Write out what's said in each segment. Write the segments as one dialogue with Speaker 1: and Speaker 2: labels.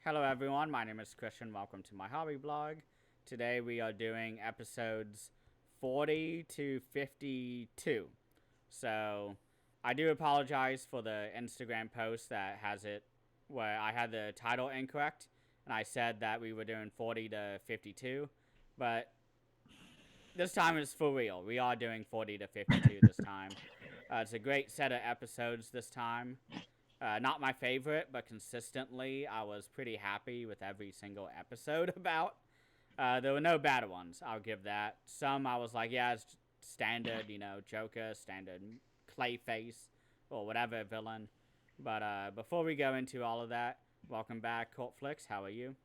Speaker 1: Hello, everyone. My name is Christian. Welcome to my hobby blog. Today we are doing episodes 40 to 52. So, I do apologize for the Instagram post that has it where I had the title incorrect and I said that we were doing 40 to 52. But this time is for real. We are doing 40 to 52 this time. It's a great set of episodes this time. Not my favorite, but consistently, I was pretty happy with every single episode about. There were no bad ones, I'll give that. Some I was like, yeah, it's standard, Joker, standard Clayface, or whatever villain. But before we go into all of that, welcome back, Cultflix. How are you?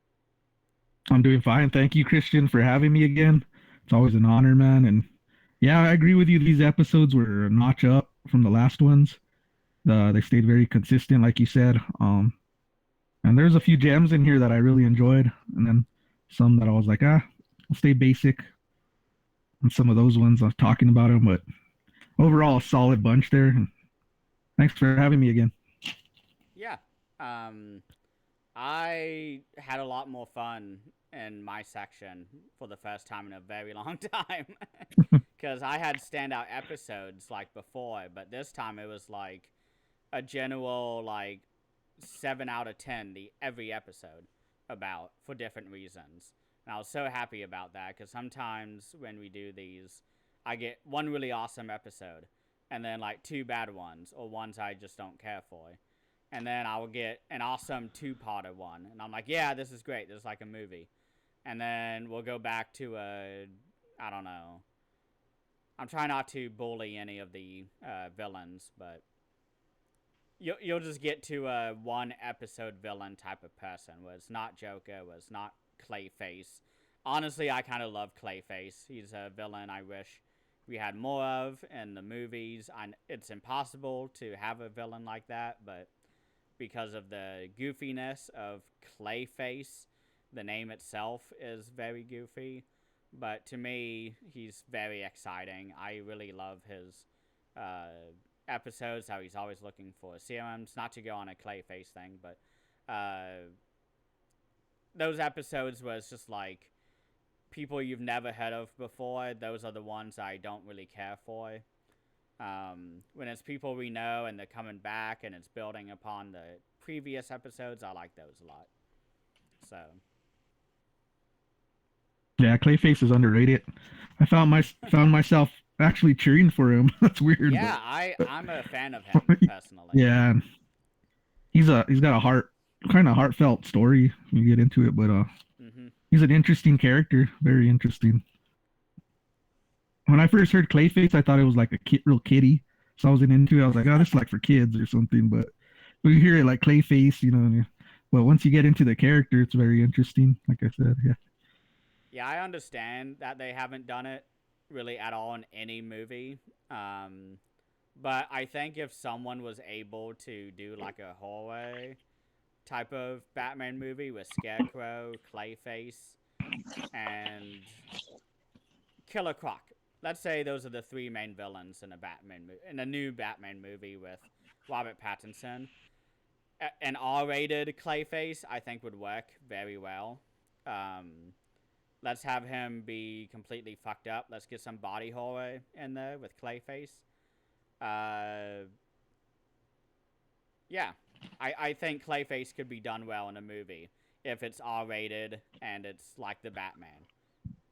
Speaker 2: I'm doing fine. Thank you, Christian, for having me again. It's always an honor, man. And yeah, I agree with you. These episodes were a notch up from the last ones. They stayed very consistent, like you said. And there's a few gems in here that I really enjoyed, and then some that I was like, I'll stay basic. And some of those ones I was talking about them, but overall, a solid bunch there. And thanks for having me again.
Speaker 1: Yeah. Um, I had a lot more fun in my section for the first time in a very long time. Because I had standout episodes like before, but this time it was like a general like 7 out of 10 every episode about for different reasons. And I was so happy about that because sometimes when we do these, I get one really awesome episode and then like two bad ones or ones I just don't care for. And then I will get an awesome two-parter one. And I'm like, yeah, this is great. This is like a movie. And then we'll go back to I don't know. I'm trying not to bully any of the villains, but you'll just get to a one episode villain type of person where it's not Joker, where it's not Clayface. Honestly, I kind of love Clayface. He's a villain I wish we had more of in the movies. It's impossible to have a villain like that, but because of the goofiness of Clayface, the name itself is very goofy. But to me, he's very exciting. I really love his episodes, how he's always looking for serums. Not to go on a Clayface thing, but those episodes was just like people you've never heard of before. Those are the ones I don't really care for. When it's people we know and they're coming back and it's building upon the previous episodes, I like those a lot. So
Speaker 2: Yeah, Clayface is underrated. I found myself actually cheering for him. That's weird,
Speaker 1: yeah,
Speaker 2: but
Speaker 1: I'm a fan of him personally.
Speaker 2: yeah, he's got a kind of heartfelt story when you get into it, but
Speaker 1: Mm-hmm.
Speaker 2: he's an interesting character, very interesting. When I first heard Clayface, I thought it was like a real kitty, so I wasn't into it. I was like, oh, this is like for kids or something. But when you hear it like Clayface, well, once you get into the character, it's very interesting. Like I said, yeah.
Speaker 1: Yeah, I understand that they haven't done it really at all in any movie. But I think if someone was able to do like a hallway type of Batman movie with Scarecrow, Clayface, and Killer Croc, let's say those are the three main villains in in a new Batman movie with Robert Pattinson. An R-rated Clayface, I think, would work very well. Um, let's have him be completely fucked up. Let's get some body horror in there with Clayface. Uh, yeah, I think Clayface could be done well in a movie if it's R-rated and it's like the Batman.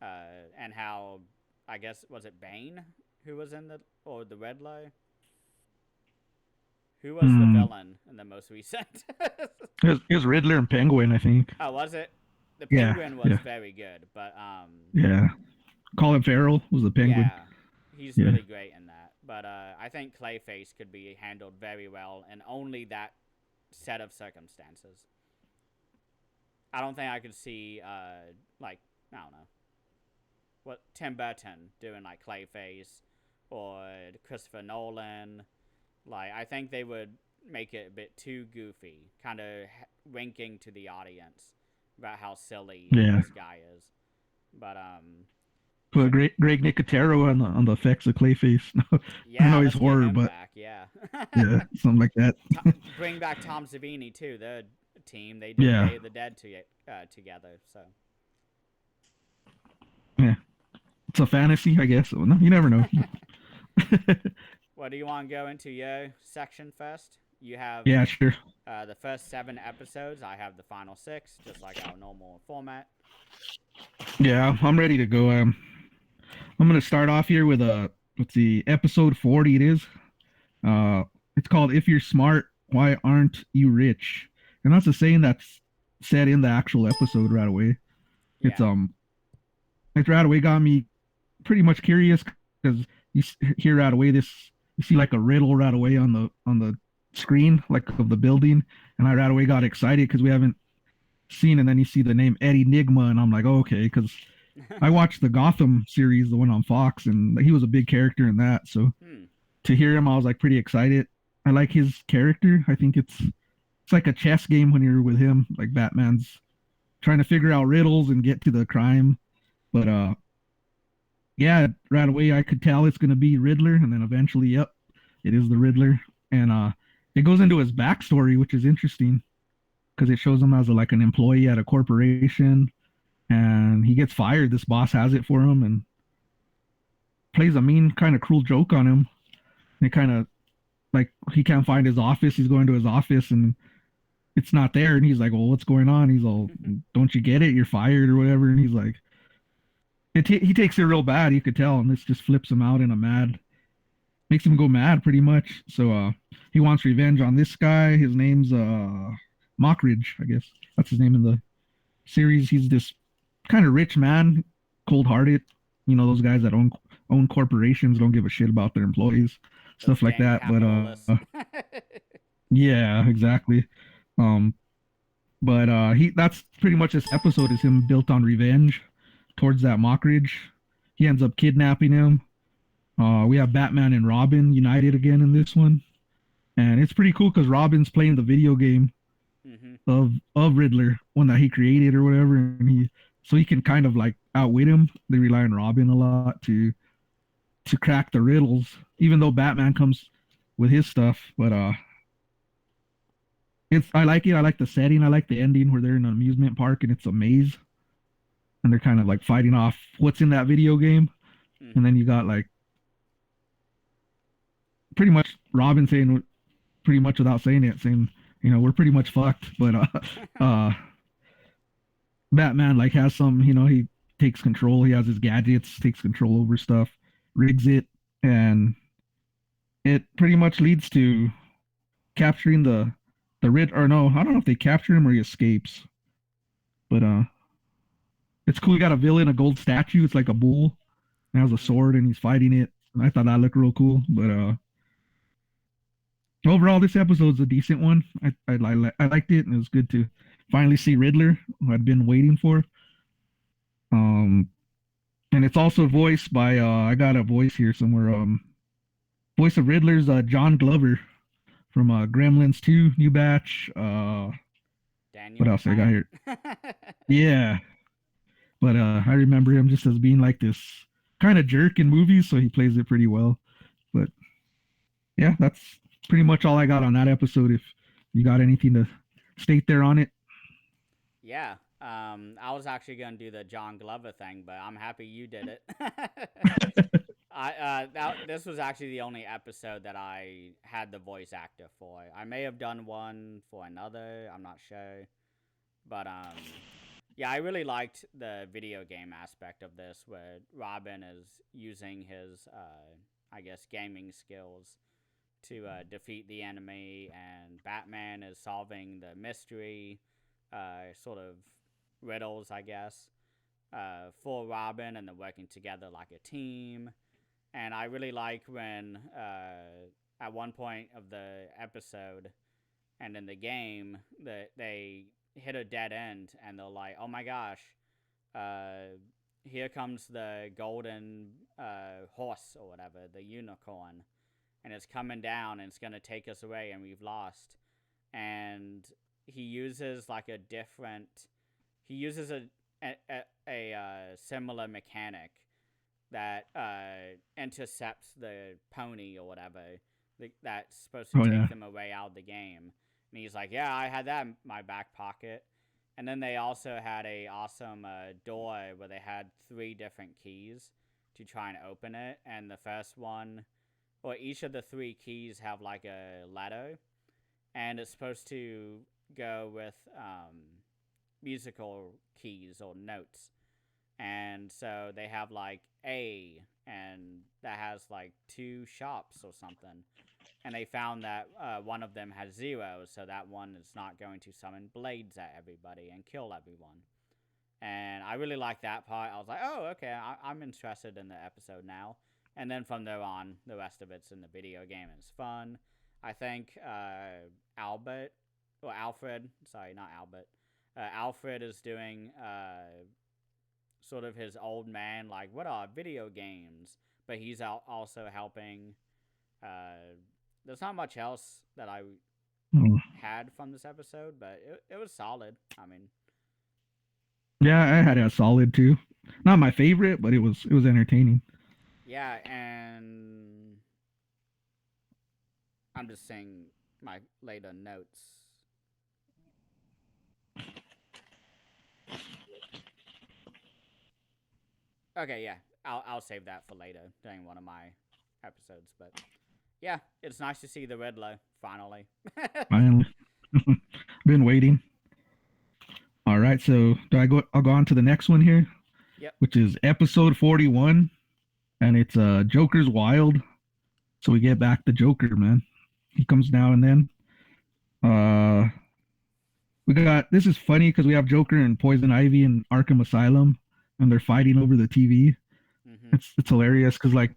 Speaker 1: And how, I guess, was it Bane who was in or the Riddler? Who was the
Speaker 2: Mm.
Speaker 1: villain in the most recent?
Speaker 2: It was Riddler and Penguin, I think.
Speaker 1: Oh, was it? The
Speaker 2: Yeah,
Speaker 1: Penguin was
Speaker 2: yeah,
Speaker 1: very good, but
Speaker 2: yeah. Colin Farrell was the Penguin.
Speaker 1: yeah, he's
Speaker 2: Yeah,
Speaker 1: really great in that. But I think Clayface could be handled very well in only that set of circumstances. I don't think I could see like I don't know what Tim Burton doing like Clayface or Christopher Nolan. Like I think they would make it a bit too goofy, kind of winking to the audience about how silly
Speaker 2: yeah.
Speaker 1: this guy is. But
Speaker 2: Put Greg Nicotero on the effects of Clayface. I
Speaker 1: yeah,
Speaker 2: know he's
Speaker 1: let's get
Speaker 2: horror,
Speaker 1: him
Speaker 2: but
Speaker 1: back. Yeah,
Speaker 2: yeah, something like that.
Speaker 1: Bring back Tom Savini too. The team. They did
Speaker 2: Yeah.
Speaker 1: Day of the Dead together. So,
Speaker 2: Yeah. It's a fantasy, I guess. No, you never know.
Speaker 1: what do you want to go into your section first? You have
Speaker 2: Yeah, sure.
Speaker 1: the first 7 episodes. I have the final 6, just like our normal format.
Speaker 2: Yeah, I'm ready to go. I'm gonna start off here with let's see, episode 40. It is. Uh, it's called "If You're Smart, Why Aren't You Rich?" And that's a saying that's said in the actual episode right away. It's
Speaker 1: Yeah.
Speaker 2: it right away got me pretty much curious because you hear right away this, you see like a riddle right away on the screen like of the building, and I right away got excited because we haven't seen, and then you see the name Eddie Nigma, and I'm like, oh, okay, because I watched the Gotham series, the one on Fox, and he was a big character in that. So
Speaker 1: hmm.
Speaker 2: to hear him, I was like pretty excited. I like his character. I think it's like a chess game when you're with him, like Batman's trying to figure out riddles and get to the crime. But yeah, right away I could tell it's gonna be Riddler, and then eventually, yep, it is the Riddler, and it goes into his backstory, which is interesting because it shows him as like an employee at a corporation, and he gets fired. This boss has it for him, and plays a mean, kind of cruel joke on him. And it kind of like he can't find his office. He's going to his office, and it's not there, and he's like, "Well, what's going on?" He's all, "Don't you get it? You're fired or whatever." And he's like, he takes it real bad. You could tell, and this just flips him out in a mad, makes him go mad pretty much. So he wants revenge on this guy. His name's Mockridge, I guess that's his name in the series. He's this kind of rich man, cold hearted. You know, those guys that own corporations don't give a shit about their employees,
Speaker 1: Those
Speaker 2: stuff like
Speaker 1: dang
Speaker 2: that. But
Speaker 1: capitalists.
Speaker 2: yeah, exactly. Um, but he that's pretty much this episode is him built on revenge towards that Mockridge. He ends up kidnapping him. We have Batman and Robin united again in this one, and it's pretty cool because Robin's playing the video game
Speaker 1: hmm.
Speaker 2: of Riddler, one that he created or whatever, and he can kind of like outwit him. They rely on Robin a lot to crack the riddles, even though Batman comes with his stuff. But it's I like it. I like the setting. I like the ending where they're in an amusement park and it's a maze, and they're kind of like fighting off what's in that video game. And
Speaker 1: hmm.
Speaker 2: then you got like pretty much Robin saying pretty much without saying it, saying, we're pretty much fucked. But uh, Batman like has some, he takes control. He has his gadgets, takes control over stuff, rigs it, and it pretty much leads to capturing the rid or no, I don't know if they capture him or he escapes. But it's cool. You got a villain, a gold statue. It's like a bull. And has a
Speaker 1: hmm.
Speaker 2: sword and he's fighting it. And I thought that looked real cool. But overall, this episode's a decent one. I liked it, and it was good to finally see Riddler, who I'd been waiting for. Um, and it's also voiced by I got a voice here somewhere. Voice of Riddler's John Glover from Gremlins 2, New Batch. What
Speaker 1: Daniel
Speaker 2: else I got
Speaker 1: Craig.
Speaker 2: here? Yeah, but I remember him just as being like this kind of jerk in movies, so he plays it pretty well. But yeah, that's pretty much all I got on that episode. If you got anything to state there on it.
Speaker 1: Yeah. I was actually gonna do the John Glover thing, but I'm happy you did it. This was actually the only episode that I had the voice actor for. I may have done one for another. I'm not sure, but yeah, I really liked the video game aspect of this, where Robin is using his, I guess, gaming skills to defeat the enemy, and Batman is solving the mystery, sort of riddles, I guess, for Robin, and they're working together like a team. And I really like when, at one point of the episode and in the game, that they hit a dead end, and they're like, "Oh my gosh, uh, here comes the golden horse or whatever, the unicorn, and it's coming down and it's gonna take us away, and we've lost." And he uses like a different, he uses a similar mechanic that intercepts the pony or whatever that's supposed to
Speaker 2: Oh
Speaker 1: take
Speaker 2: yeah,
Speaker 1: them away out of the game. And he's like, yeah, I had that in my back pocket. And then they also had a awesome door where they had three different keys to try and open it. And the first one, or each of the three keys have like a letter, and it's supposed to go with musical keys or notes. And so they have like A, and that has like two shops or something. And they found that one of them has zero, so that one is not going to summon blades at everybody and kill everyone. And I really like that part. I was like, oh, okay, I'm interested in the episode now. And then from there on, the rest of it's in the video game and it's fun. I think Albert, or Alfred, sorry, not Albert. Alfred is doing sort of his old man, like, what are video games? But he's also helping. There's not much else that I
Speaker 2: Mm.
Speaker 1: had from this episode, but it was solid. I mean,
Speaker 2: Yeah, I had a solid too. Not my favorite, but it was entertaining.
Speaker 1: yeah, and I'm just saying my later notes. Okay, yeah, I'll save that for later during one of my episodes. But yeah, it's nice to see the Riddler finally.
Speaker 2: Finally, been waiting. All right, so do I go? I'll go on to the next one here,
Speaker 1: Yep.
Speaker 2: which is episode 41, and it's Joker's Wild. So we get back the Joker, man. He comes now and then. Uh, we got this is funny because we have Joker and Poison Ivy in Arkham Asylum, and they're fighting over the TV.
Speaker 1: Mhm.
Speaker 2: It's hilarious because like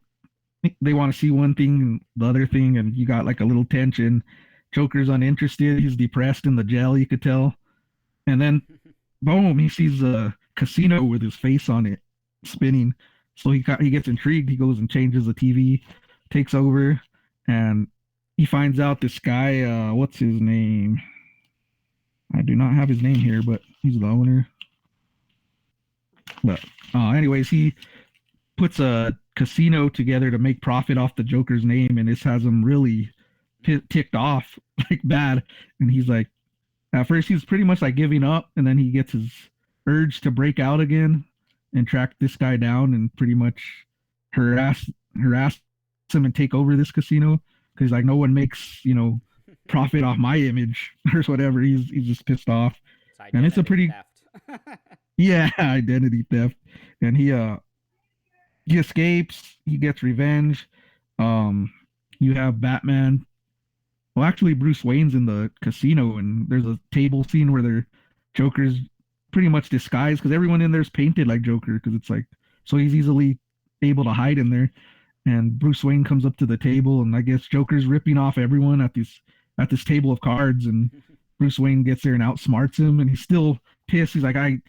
Speaker 2: they want to see one thing and the other thing, and you got like a little tension. Joker's uninterested. He's depressed in the jail. You could tell, and then boom, he sees a casino with his face on it spinning. So he gets intrigued. He goes and changes the TV, takes over, and he finds out this guy. What's his name? I do not have his name here, but he's the owner. But anyways, he puts a casino together to make profit off the Joker's name, and this has him really ticked off, like bad. And he's like, at first he's pretty much like giving up, and then he gets his urge to break out again and track this guy down and pretty much harass him and take over this casino because like no one makes profit off my image or whatever. He's just pissed off,
Speaker 1: It's
Speaker 2: and it's a
Speaker 1: identity
Speaker 2: pretty
Speaker 1: theft.
Speaker 2: yeah identity theft, and he escapes. He gets revenge. Um, you have Batman. Well, actually, Bruce Wayne's in the casino, and there's a table scene where their Joker's pretty much disguised because everyone in there's painted like Joker because it's like so he's easily able to hide in there. And Bruce Wayne comes up to the table, and I guess Joker's ripping off everyone at this table of cards, and Bruce Wayne gets there and outsmarts him, and he's still pissed. He's like, I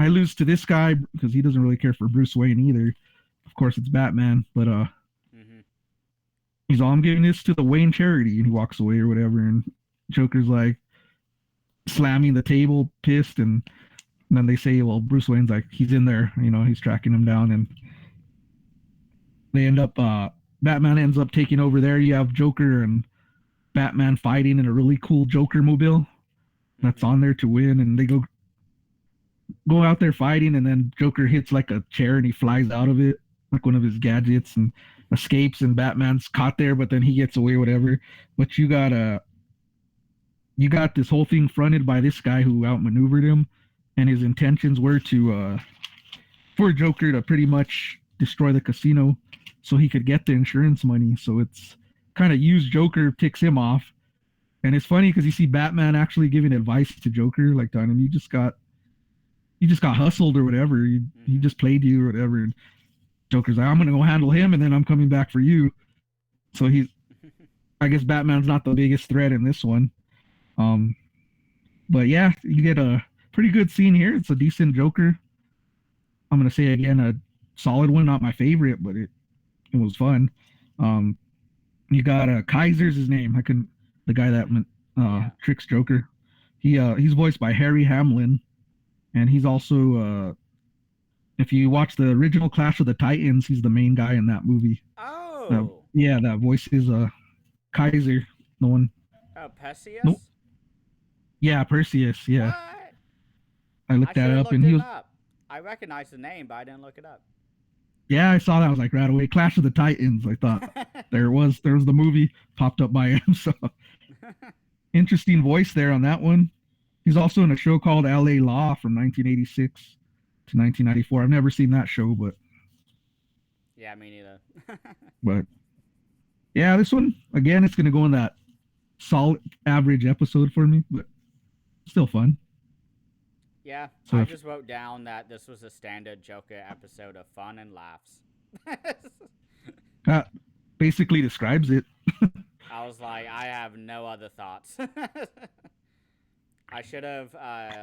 Speaker 2: lose to this guy because he doesn't really care for Bruce Wayne either. Of course, it's Batman, but
Speaker 1: Mhm.
Speaker 2: he's all I'm giving this to the Wayne charity, and he walks away or whatever. And Joker's like slamming the table, pissed, and then they say, well, Bruce Wayne's like he's in there, he's tracking him down, and they end up Batman ends up taking over there. You have Joker and Batman fighting in a really cool Joker mobile that's
Speaker 1: Mhm.
Speaker 2: on there to win, and they go out there fighting, and then Joker hits like a chair and he flies out of it like one of his gadgets and escapes, and Batman's caught there, but then he gets away, whatever. But you got this whole thing fronted by this guy who outmaneuvered him, and his intentions were to for Joker to pretty much destroy the casino so he could get the insurance money. So it's kind of used Joker, ticks him off. And it's funny because you see Batman actually giving advice to Joker, like telling him, you just got hustled or whatever. He
Speaker 1: Mhm.
Speaker 2: just played you or whatever. And Joker's like, I'm gonna go handle him, and then I'm coming back for you. So I guess Batman's not the biggest threat in this one. Um, but yeah, you get a pretty good scene here. It's a decent Joker. I'm gonna say again, a solid one. Not my favorite, but it was fun. Um, you got Kaiser's his name. I can the guy that
Speaker 1: Yeah.
Speaker 2: tricks Joker. He's voiced by Harry Hamlin, and he's also if you watch the original Clash of the Titans, he's the main guy in that movie.
Speaker 1: Oh.
Speaker 2: Yeah, that voice is Kaiser. The one.
Speaker 1: Oh,
Speaker 2: No,
Speaker 1: Perseus.
Speaker 2: Yeah, Perseus. Yeah,
Speaker 1: What?
Speaker 2: I
Speaker 1: I
Speaker 2: looked that
Speaker 1: should have
Speaker 2: up,
Speaker 1: looked
Speaker 2: and he
Speaker 1: him
Speaker 2: was.
Speaker 1: up. I recognized the name, but I didn't look it up.
Speaker 2: Yeah, I saw that. I was like right away. Clash of the Titans. I thought there was the movie popped up by him. So interesting voice there on that one. He's also in a show called L.A. Law from 1986 to 1994. I've never seen that show,
Speaker 1: Yeah, me neither.
Speaker 2: but yeah, this one again, it's gonna go in that solid average episode for me, but still fun.
Speaker 1: Yeah,
Speaker 2: So
Speaker 1: I
Speaker 2: if
Speaker 1: just wrote down that this was a standard Joker episode of fun and laughs.
Speaker 2: that basically describes it.
Speaker 1: I was like, I have no other thoughts. I should have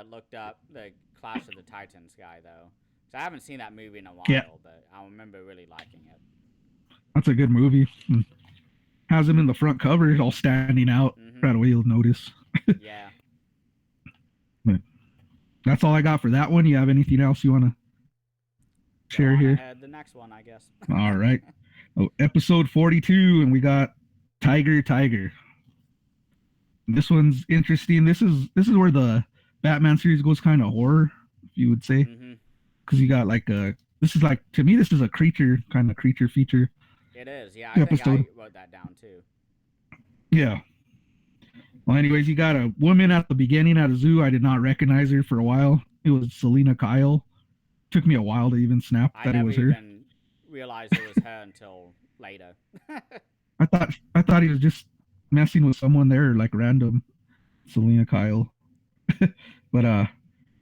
Speaker 1: looked up the Clash of the Titans guy though, because I haven't seen that movie in a
Speaker 2: Yeah,
Speaker 1: while, but I remember really liking it.
Speaker 2: that's a good movie. Has him in the front cover, all standing out. Right
Speaker 1: Mm-hmm.
Speaker 2: away, you'll notice.
Speaker 1: Yeah.
Speaker 2: But that's all I got for that one. You have anything else you want to
Speaker 1: Go
Speaker 2: share
Speaker 1: on
Speaker 2: here?
Speaker 1: ahead. The next one, I guess.
Speaker 2: All right. Oh, episode 42, and we got Tiger Tiger. This one's interesting. This is where the Batman series goes kind of horror, if you would say,
Speaker 1: Mm-hmm.
Speaker 2: because you got like a this is like to me this is a creature kind of creature feature
Speaker 1: It is. Yeah, I think
Speaker 2: episode.
Speaker 1: I wrote that down too.
Speaker 2: Yeah. Well, anyways, you got a woman at the beginning at a zoo. I did not recognize her for a while. It was Selena Kyle. Took me a while to even snap
Speaker 1: I
Speaker 2: that it
Speaker 1: never
Speaker 2: was her.
Speaker 1: even realized it was her until later.
Speaker 2: I thought he was just messing with someone there, like random Selena Kyle. But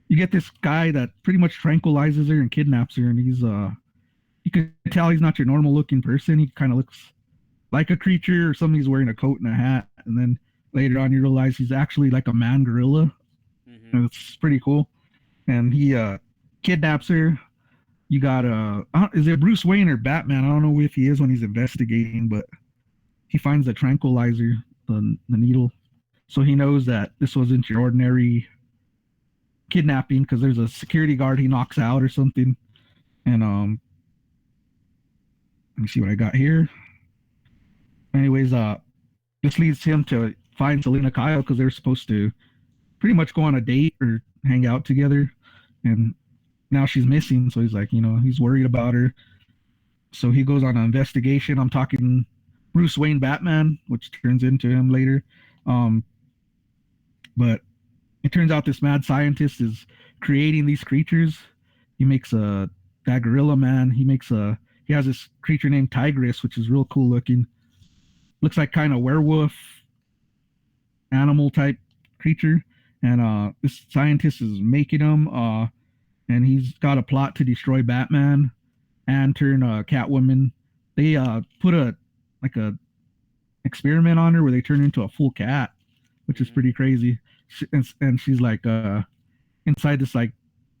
Speaker 2: you get this guy that pretty much tranquilizes her and kidnaps her, and you can tell he's not your normal looking person. He kind of looks like a creature or something. He's wearing a coat and a hat, and then later on you realize he's actually like a man gorilla.
Speaker 1: Mm-hmm.
Speaker 2: And it's pretty cool. And he kidnaps her. You got is it Bruce Wayne or Batman? I don't know if he is when he's investigating, but he finds the tranquilizer, the needle, so he knows that this wasn't your ordinary kidnapping because there's a security guard he knocks out or something. And let me see what I got here. Anyways, this leads him to find Selena Kyle because they're supposed to pretty much go on a date or hang out together, and now she's missing. So he's like, he's worried about her. So he goes on an investigation. I'm talking Bruce Wayne Batman, which turns into him later. Um, but it turns out this mad scientist is creating these creatures. He makes a that gorilla man. He has this creature named Tigress, which is real cool looking. Looks like kind of werewolf animal type creature. And this scientist is making him. And he's got a plot to destroy Batman and turn Catwoman. They put a experiment on her where they turn her into a full cat, which is
Speaker 1: Mm-hmm.
Speaker 2: pretty crazy. And she's like inside this like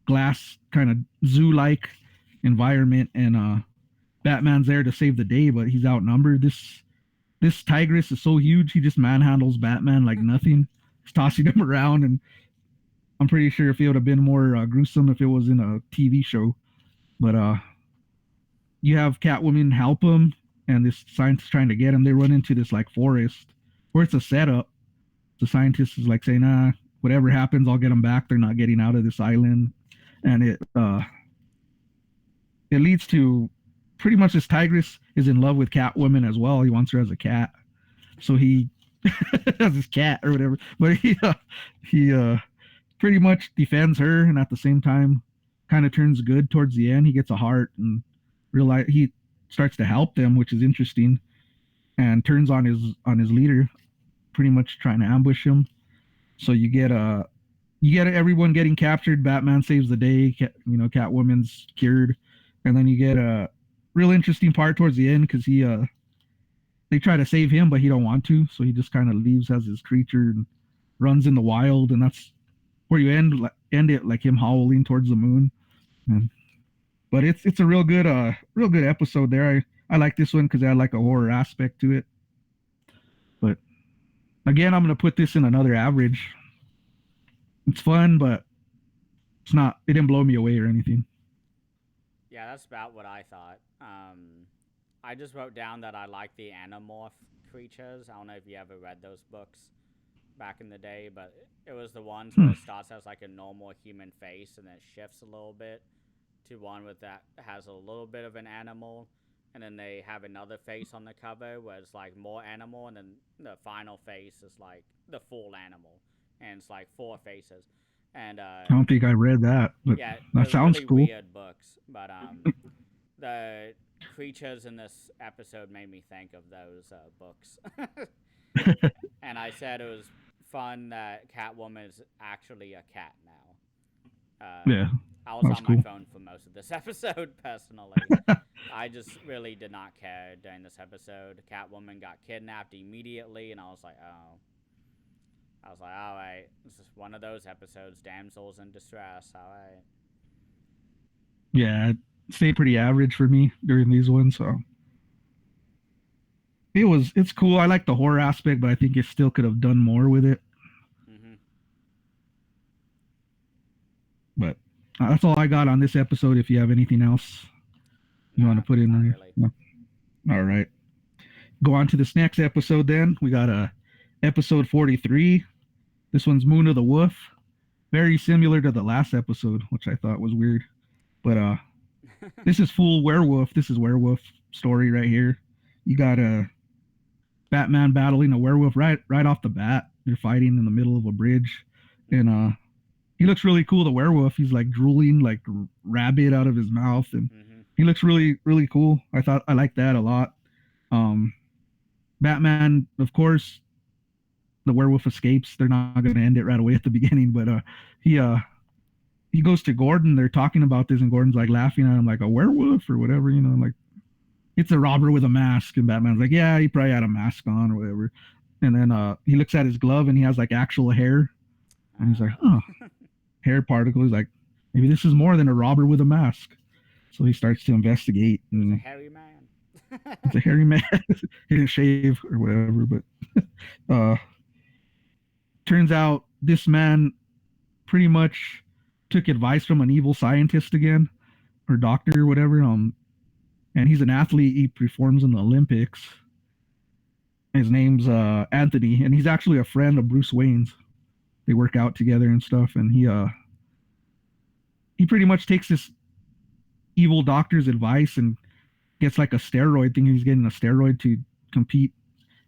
Speaker 2: glass kind of zoo like environment, and Batman's there to save the day, but he's outnumbered. This tigress is so huge, he just manhandles Batman like nothing. He's tossing him around, and I'm pretty sure if it would have been more gruesome if it was in a TV show. But you have Catwoman help him, and this scientist trying to get him. They run into this like forest where it's a setup. The scientist is like saying, whatever happens, I'll get them back. They're not getting out of this island. And it leads to pretty much this tigress is in love with Catwoman as well. He wants her as a cat. So he has his cat or whatever. But he pretty much defends her, and at the same time kind of turns good towards the end. He gets a heart and realize he starts to help them, which is interesting, and turns on his leader, pretty much trying to ambush him. So you get everyone getting captured. Batman saves the day. Catwoman's cured, and then you get a real interesting part towards the end because they try to save him, but he don't want to, so he just kind of leaves as his creature and runs in the wild, and that's where you end it like him howling towards the moon. And, but it's a real good episode there. I like this one because it had like a horror aspect to it. But again, I'm gonna put this in another average. It's fun, but it's not. It didn't blow me away or anything.
Speaker 1: Yeah, that's about what I thought. I just wrote down that I like the Animorph creatures. I don't know if you ever read those books. back in the day, but it was the ones where
Speaker 2: Hmm.
Speaker 1: it starts as like a normal human face and then it shifts a little bit to one with that has a little bit of an animal, and then they have another face on the cover where it's like more animal, and then the final face is like the full animal, and it's like four faces, and
Speaker 2: I don't think I read that, but
Speaker 1: yeah, it
Speaker 2: that
Speaker 1: was
Speaker 2: sounds
Speaker 1: really
Speaker 2: cool.
Speaker 1: weird books, but the creatures in this episode made me think of those books. And I said it was fun that Catwoman is actually a cat now.
Speaker 2: Yeah,
Speaker 1: I was
Speaker 2: that was
Speaker 1: on my
Speaker 2: cool.
Speaker 1: phone for most of this episode, personally. I just really did not care during this episode. Catwoman got kidnapped immediately, and I was like, oh. I was like, all right, this is one of those episodes. Damsels in distress. All right.
Speaker 2: Yeah, it stayed pretty average for me during these ones. So it's cool. I like the horror aspect, but I think it still could have done more with it.
Speaker 1: Mm-hmm.
Speaker 2: But that's all I got on this episode. If you have anything else you want
Speaker 1: Nah,
Speaker 2: to put in
Speaker 1: not
Speaker 2: there,
Speaker 1: really.
Speaker 2: no. All right. Go on to this next episode. Then we got episode 43. This one's Moon of the Wolf. Very similar to the last episode, which I thought was weird. But this is full werewolf. This is werewolf story right here. You got a Batman battling a werewolf right off the bat. They're fighting in the middle of a bridge, and
Speaker 1: Mm-hmm.
Speaker 2: he looks really cool. The werewolf, he's like drooling like rabbit out of his mouth, and
Speaker 1: Mm-hmm.
Speaker 2: he looks really cool. I like that a lot. Um, Batman, of course, the werewolf escapes. They're not going to end it right away at the beginning, but he uh he goes to Gordon. They're talking about this, and Gordon's like laughing at him, like a werewolf or whatever, like it's a robber with a mask. And Batman's like, yeah, he probably had a mask on or whatever. And then he looks at his glove, and he has like actual hair, and he's like, huh,
Speaker 1: Oh.
Speaker 2: hair particle. He's like, maybe this is more than a robber with a mask. So he starts to investigate,
Speaker 1: It was a
Speaker 2: and
Speaker 1: hairy man.
Speaker 2: it's a hairy man. He didn't shave or whatever, but uh, turns out this man pretty much took advice from an evil scientist again, or doctor or whatever. And he's an athlete. He performs in the Olympics. His name's Anthony, and he's actually a friend of Bruce Wayne's. They work out together and stuff. And he pretty much takes this evil doctor's advice and gets like a steroid thing. He's getting a steroid to compete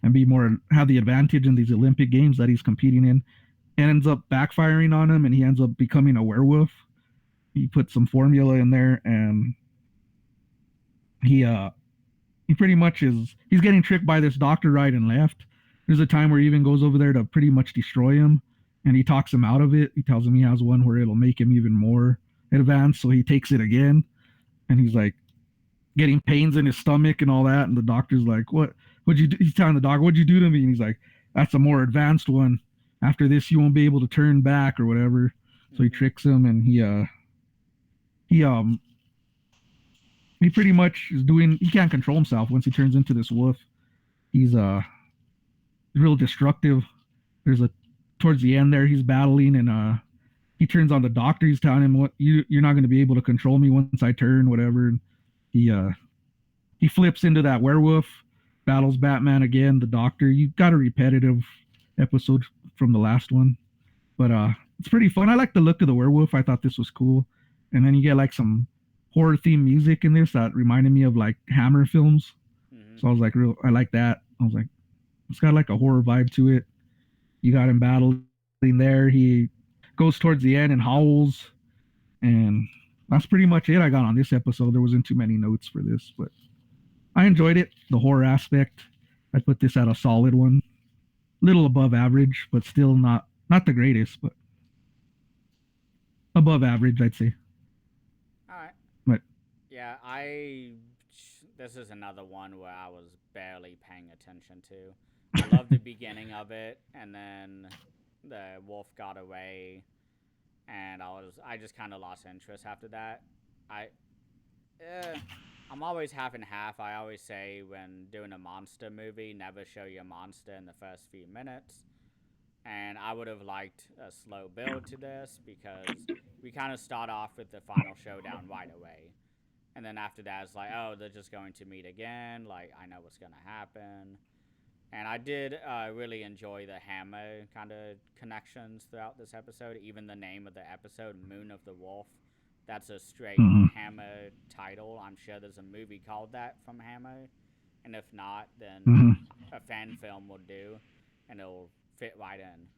Speaker 2: and be more have the advantage in these Olympic games that he's competing in. And ends up backfiring on him, and he ends up becoming a werewolf. He put some formula in there, and he he pretty much he's getting tricked by this doctor right and left. There's a time where he even goes over there to pretty much destroy him, and he talks him out of it. He tells him he has one where it'll make him even more advanced, so he takes it again, and he's like getting pains in his stomach and all that. And the doctor's like, "What? What'd you do?" He's telling the doctor, "What'd you do to me?" And he's like, "That's a more advanced one. After this, you won't be able to turn back or whatever." So he
Speaker 1: Mm-hmm.
Speaker 2: tricks him, and he he pretty much is doing. He can't control himself once he turns into this wolf. He's real destructive. There's a towards the end there, he's battling, and he turns on the doctor. He's telling him, "What you're not going to be able to control me once I turn, whatever." And he he flips into that werewolf, battles Batman again. The doctor. You got a repetitive episode from the last one, but it's pretty fun. I like the look of the werewolf. I thought this was cool, and then you get like some horror themed music in this that reminded me of like Hammer films.
Speaker 1: Mm-hmm.
Speaker 2: So I was like, I like that. I was like, it's got like a horror vibe to it. You got him battling there. He goes towards the end and howls, and that's pretty much it I got on this episode. There wasn't too many notes for this, but I enjoyed it. The horror aspect, I put this at a solid one, little above average, but still not the greatest, but above average, I'd say.
Speaker 1: All right.
Speaker 2: But
Speaker 1: Yeah, This is another one where I was barely paying attention to. I love the beginning of it, and then the wolf got away, and I just kind of lost interest after that. I eh, I'm always half and half. I always say when doing a monster movie, never show your monster in the first few minutes. And I would have liked a slow build to this because we kind of start off with the final showdown right away. And then after that, it's like, oh, they're just going to meet again. Like, I know what's going to happen. And I did really enjoy the Hammer kind of connections throughout this episode. Even the name of the episode, Moon of the Wolf, that's a straight
Speaker 2: Mm-hmm.
Speaker 1: Hammer title. I'm sure there's a movie called that from Hammer. And if not, then
Speaker 2: Mm-hmm.
Speaker 1: a fan film will do, and it'll fit right in.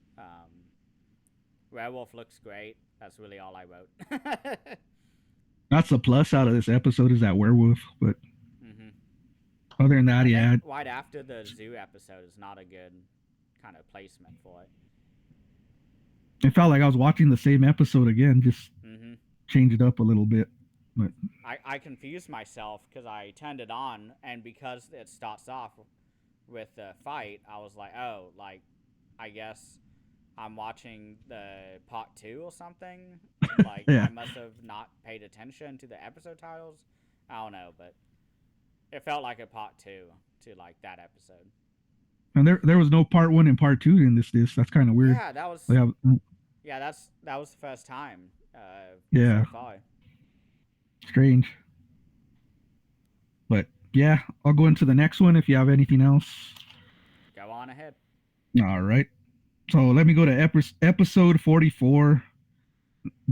Speaker 1: Werewolf looks great. That's really all I wrote.
Speaker 2: That's the plus out of this episode is that werewolf. But
Speaker 1: Mm-hmm.
Speaker 2: other than that,
Speaker 1: I think
Speaker 2: yeah,
Speaker 1: right after the zoo episode is not a good kind of placement for it.
Speaker 2: it felt like I was watching the same episode again, just
Speaker 1: Mm-hmm.
Speaker 2: change it up a little bit. But
Speaker 1: I confused myself because I turned it on, and because it starts off with the fight, I was like, oh, like, I guess I'm watching the part 2 or something. Like,
Speaker 2: yeah,
Speaker 1: I must have not paid attention to the episode titles. I don't know, but it felt like a part 2 to, like, that episode.
Speaker 2: and there was no part one and part two in this. That's kind of weird.
Speaker 1: Yeah, that was,
Speaker 2: Yeah,
Speaker 1: yeah, that was the first time
Speaker 2: yeah,
Speaker 1: so far.
Speaker 2: strange. But yeah, I'll go into the next one if you have anything else.
Speaker 1: Go on ahead.
Speaker 2: All right. So let me go to episode 44,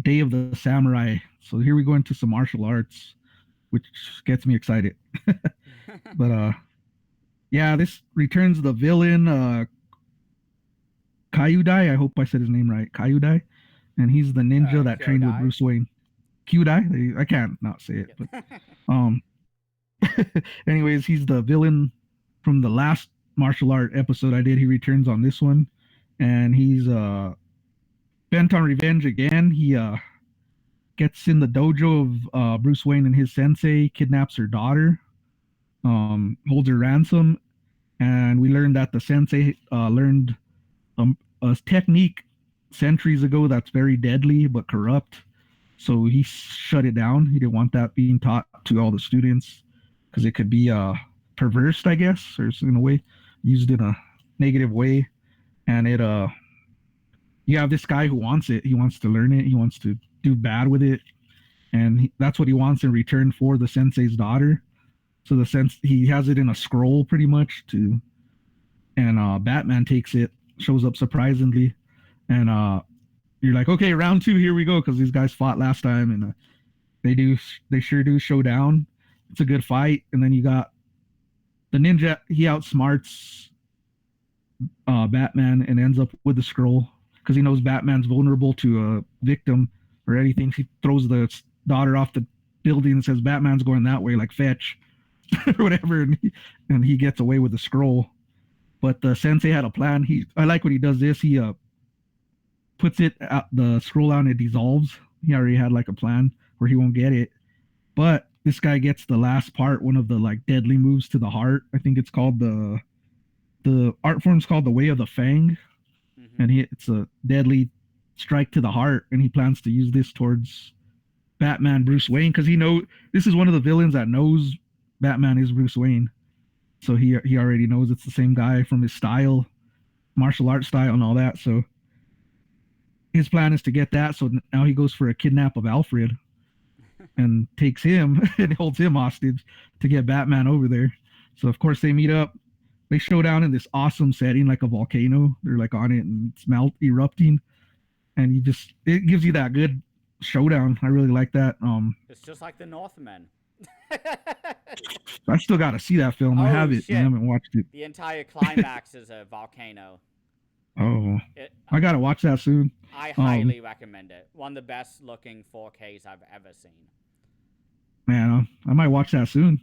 Speaker 2: Day of the Samurai. So here we go into some martial arts, which gets me excited. But yeah, this returns the villain Kyudai. I hope I said his name right. Kyudai, and he's the ninja that trained with
Speaker 1: Kyodai.
Speaker 2: Bruce Wayne. Kyudai. I can't not say it, but um. anyways, he's the villain from the last martial art episode I did. He returns on this one, and he's bent on revenge again. He gets in the dojo of Bruce Wayne and his sensei, kidnaps her daughter, holds her ransom, and we learned that the sensei learned a technique centuries ago that's very deadly but corrupt. So he shut it down. He didn't want that being taught to all the students because it could be perversed, I guess, or in a way used in a negative way. And you have this guy who wants it. He wants to learn it. He wants to do bad with it, and that's what he wants in return for the sensei's daughter. So he has it in a scroll pretty much to, and Batman takes it, shows up surprisingly, and you're like, okay, round two, here we go, because these guys fought last time, and they sure do show down. It's a good fight, and then you got the ninja. He outsmarts Batman and ends up with the scroll because he knows Batman's vulnerable to a victim or anything. He throws the daughter off the building and says Batman's going that way, like fetch or whatever, and he gets away with the scroll. But the sensei had a plan. I like when he does this. He puts it out, the scroll out, and it dissolves. He already had like a plan where he won't get it. But this guy gets the last part, one of the like deadly moves to the heart. I think it's called the art form's called the Way of the Fang, and it's a deadly strike to the heart, and he plans to use this towards Batman, Bruce Wayne, because this is one of the villains that knows Batman is Bruce Wayne, so he already knows it's the same guy from his style, martial art style, and all that. So his plan is to get that. So now he goes for a kidnap of Alfred and takes him and holds him hostage to get Batman over there. So of course they meet up. They show down in this awesome setting, like a volcano. They're like on it and it's erupting, and it gives you that good showdown. I really like that.
Speaker 1: It's just like the Northmen.
Speaker 2: I still got to see that film. I have it.
Speaker 1: Shit.
Speaker 2: I haven't watched it.
Speaker 1: The entire climax is a volcano.
Speaker 2: Oh, I gotta watch that soon.
Speaker 1: I highly recommend it. One of the best looking 4Ks I've ever seen.
Speaker 2: Man, I might watch that soon.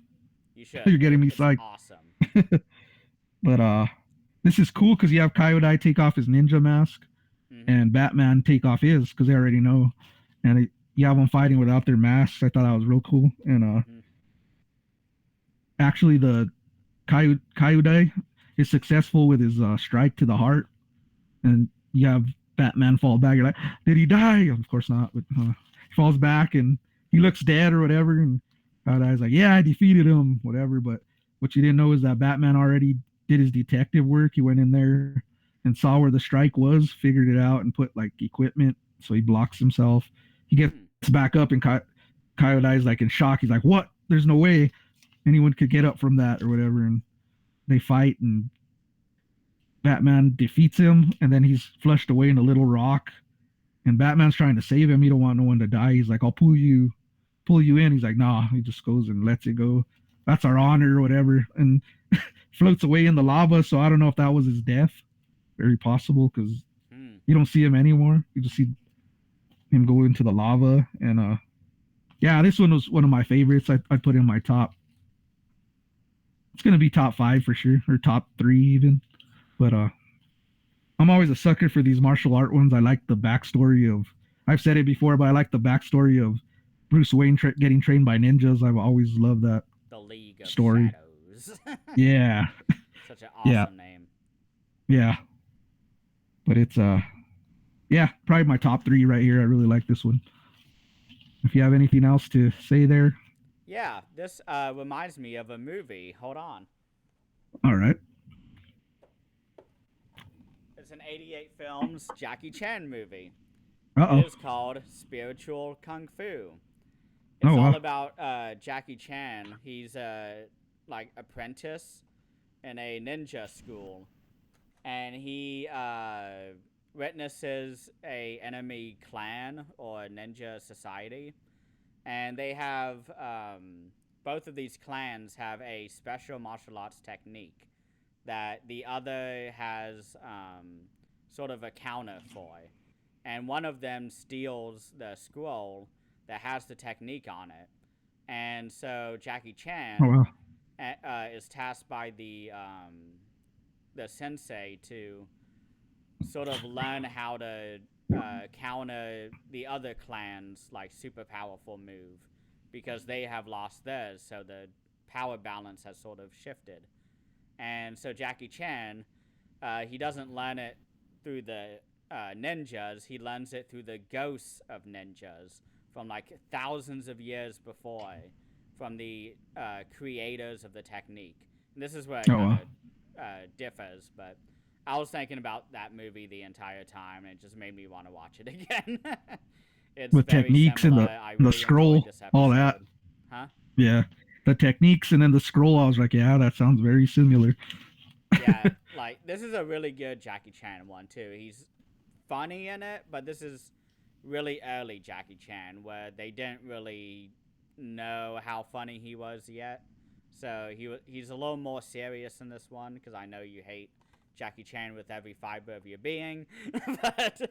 Speaker 1: You should.
Speaker 2: You're getting me psyched.
Speaker 1: Awesome.
Speaker 2: But this is cool because you have Kyodai take off his ninja mask, and Batman take off his because they already know, and you have them fighting without their masks. I thought that was real cool. And actually, the Kyodai is successful with his strike to the heart, and you have Batman fall back. You're like, did he die? Of course not. But he falls back and he looks dead or whatever. And Kyodai's like, yeah, I defeated him, whatever. But what you didn't know is that Batman already did his detective work. He went in there and saw where the strike was, figured it out, and put like equipment. So he blocks himself. He gets back up, and Kyodai's like in shock. He's like, what? There's no way anyone could get up from that or whatever. And they fight, and Batman defeats him, and then he's flushed away in a little rock. And Batman's trying to save him. He don't want no one to die. He's like, "I'll pull you in." He's like, "Nah." He just goes and lets it go. That's our honor or whatever, and floats away in the lava. So I don't know if that was his death. Very possible because
Speaker 1: Hmm.
Speaker 2: you don't see him anymore. You just see him go into the lava. And yeah, this one was one of my favorites. I put in my top. It's gonna be top five for sure, or top three even. But I'm always a sucker for these martial art ones. I like the backstory of. I've said it before, but I like the backstory of Bruce Wayne getting trained by ninjas. I've always loved that
Speaker 1: The League of
Speaker 2: story.
Speaker 1: Shadows.
Speaker 2: Yeah,
Speaker 1: Such an
Speaker 2: yeah,
Speaker 1: awesome name.
Speaker 2: yeah. But it's yeah, probably my top three right here. I really like this one. If you have anything else to say there,
Speaker 1: Yeah, this reminds me of a movie. Hold on.
Speaker 2: all right.
Speaker 1: It's an 88 films Jackie Chan movie.
Speaker 2: Uh
Speaker 1: It
Speaker 2: oh.
Speaker 1: is called Spiritual Kung Fu.
Speaker 2: Oh
Speaker 1: It's all
Speaker 2: wow.
Speaker 1: about Jackie Chan. He's a like apprentice in a ninja school, and he witnesses a enemy clan or ninja society, and they have both of these clans have a special martial arts technique that the other has sort of a counter for, and one of them steals the scroll that has the technique on it, and so Jackie
Speaker 2: Oh
Speaker 1: Chan
Speaker 2: wow.
Speaker 1: is tasked by the sensei to sort of learn how to counter the other clans like super powerful move because they have lost theirs, so the power balance has sort of shifted. And so Jackie Chan, he doesn't learn it through the ninjas. He learns it through the ghosts of ninjas from like thousands of years before, from the creators of the technique. And this is where it
Speaker 2: Oh
Speaker 1: kind
Speaker 2: wow.
Speaker 1: of differs, but I was thinking about that movie the entire time, and it just made me want to watch it again. It's
Speaker 2: With
Speaker 1: very
Speaker 2: techniques and
Speaker 1: similar.
Speaker 2: the
Speaker 1: I
Speaker 2: the
Speaker 1: really enjoyed
Speaker 2: scroll,
Speaker 1: this
Speaker 2: all that.
Speaker 1: episode. Huh?
Speaker 2: Yeah. The techniques and then the scroll. I was like, yeah, that sounds very similar.
Speaker 1: Yeah, like this is a really good Jackie Chan one too. He's funny in it, but this is really early Jackie Chan where they didn't really know how funny he was yet. So he's a little more serious in this one because I know you hate Jackie Chan with every fiber of your being, but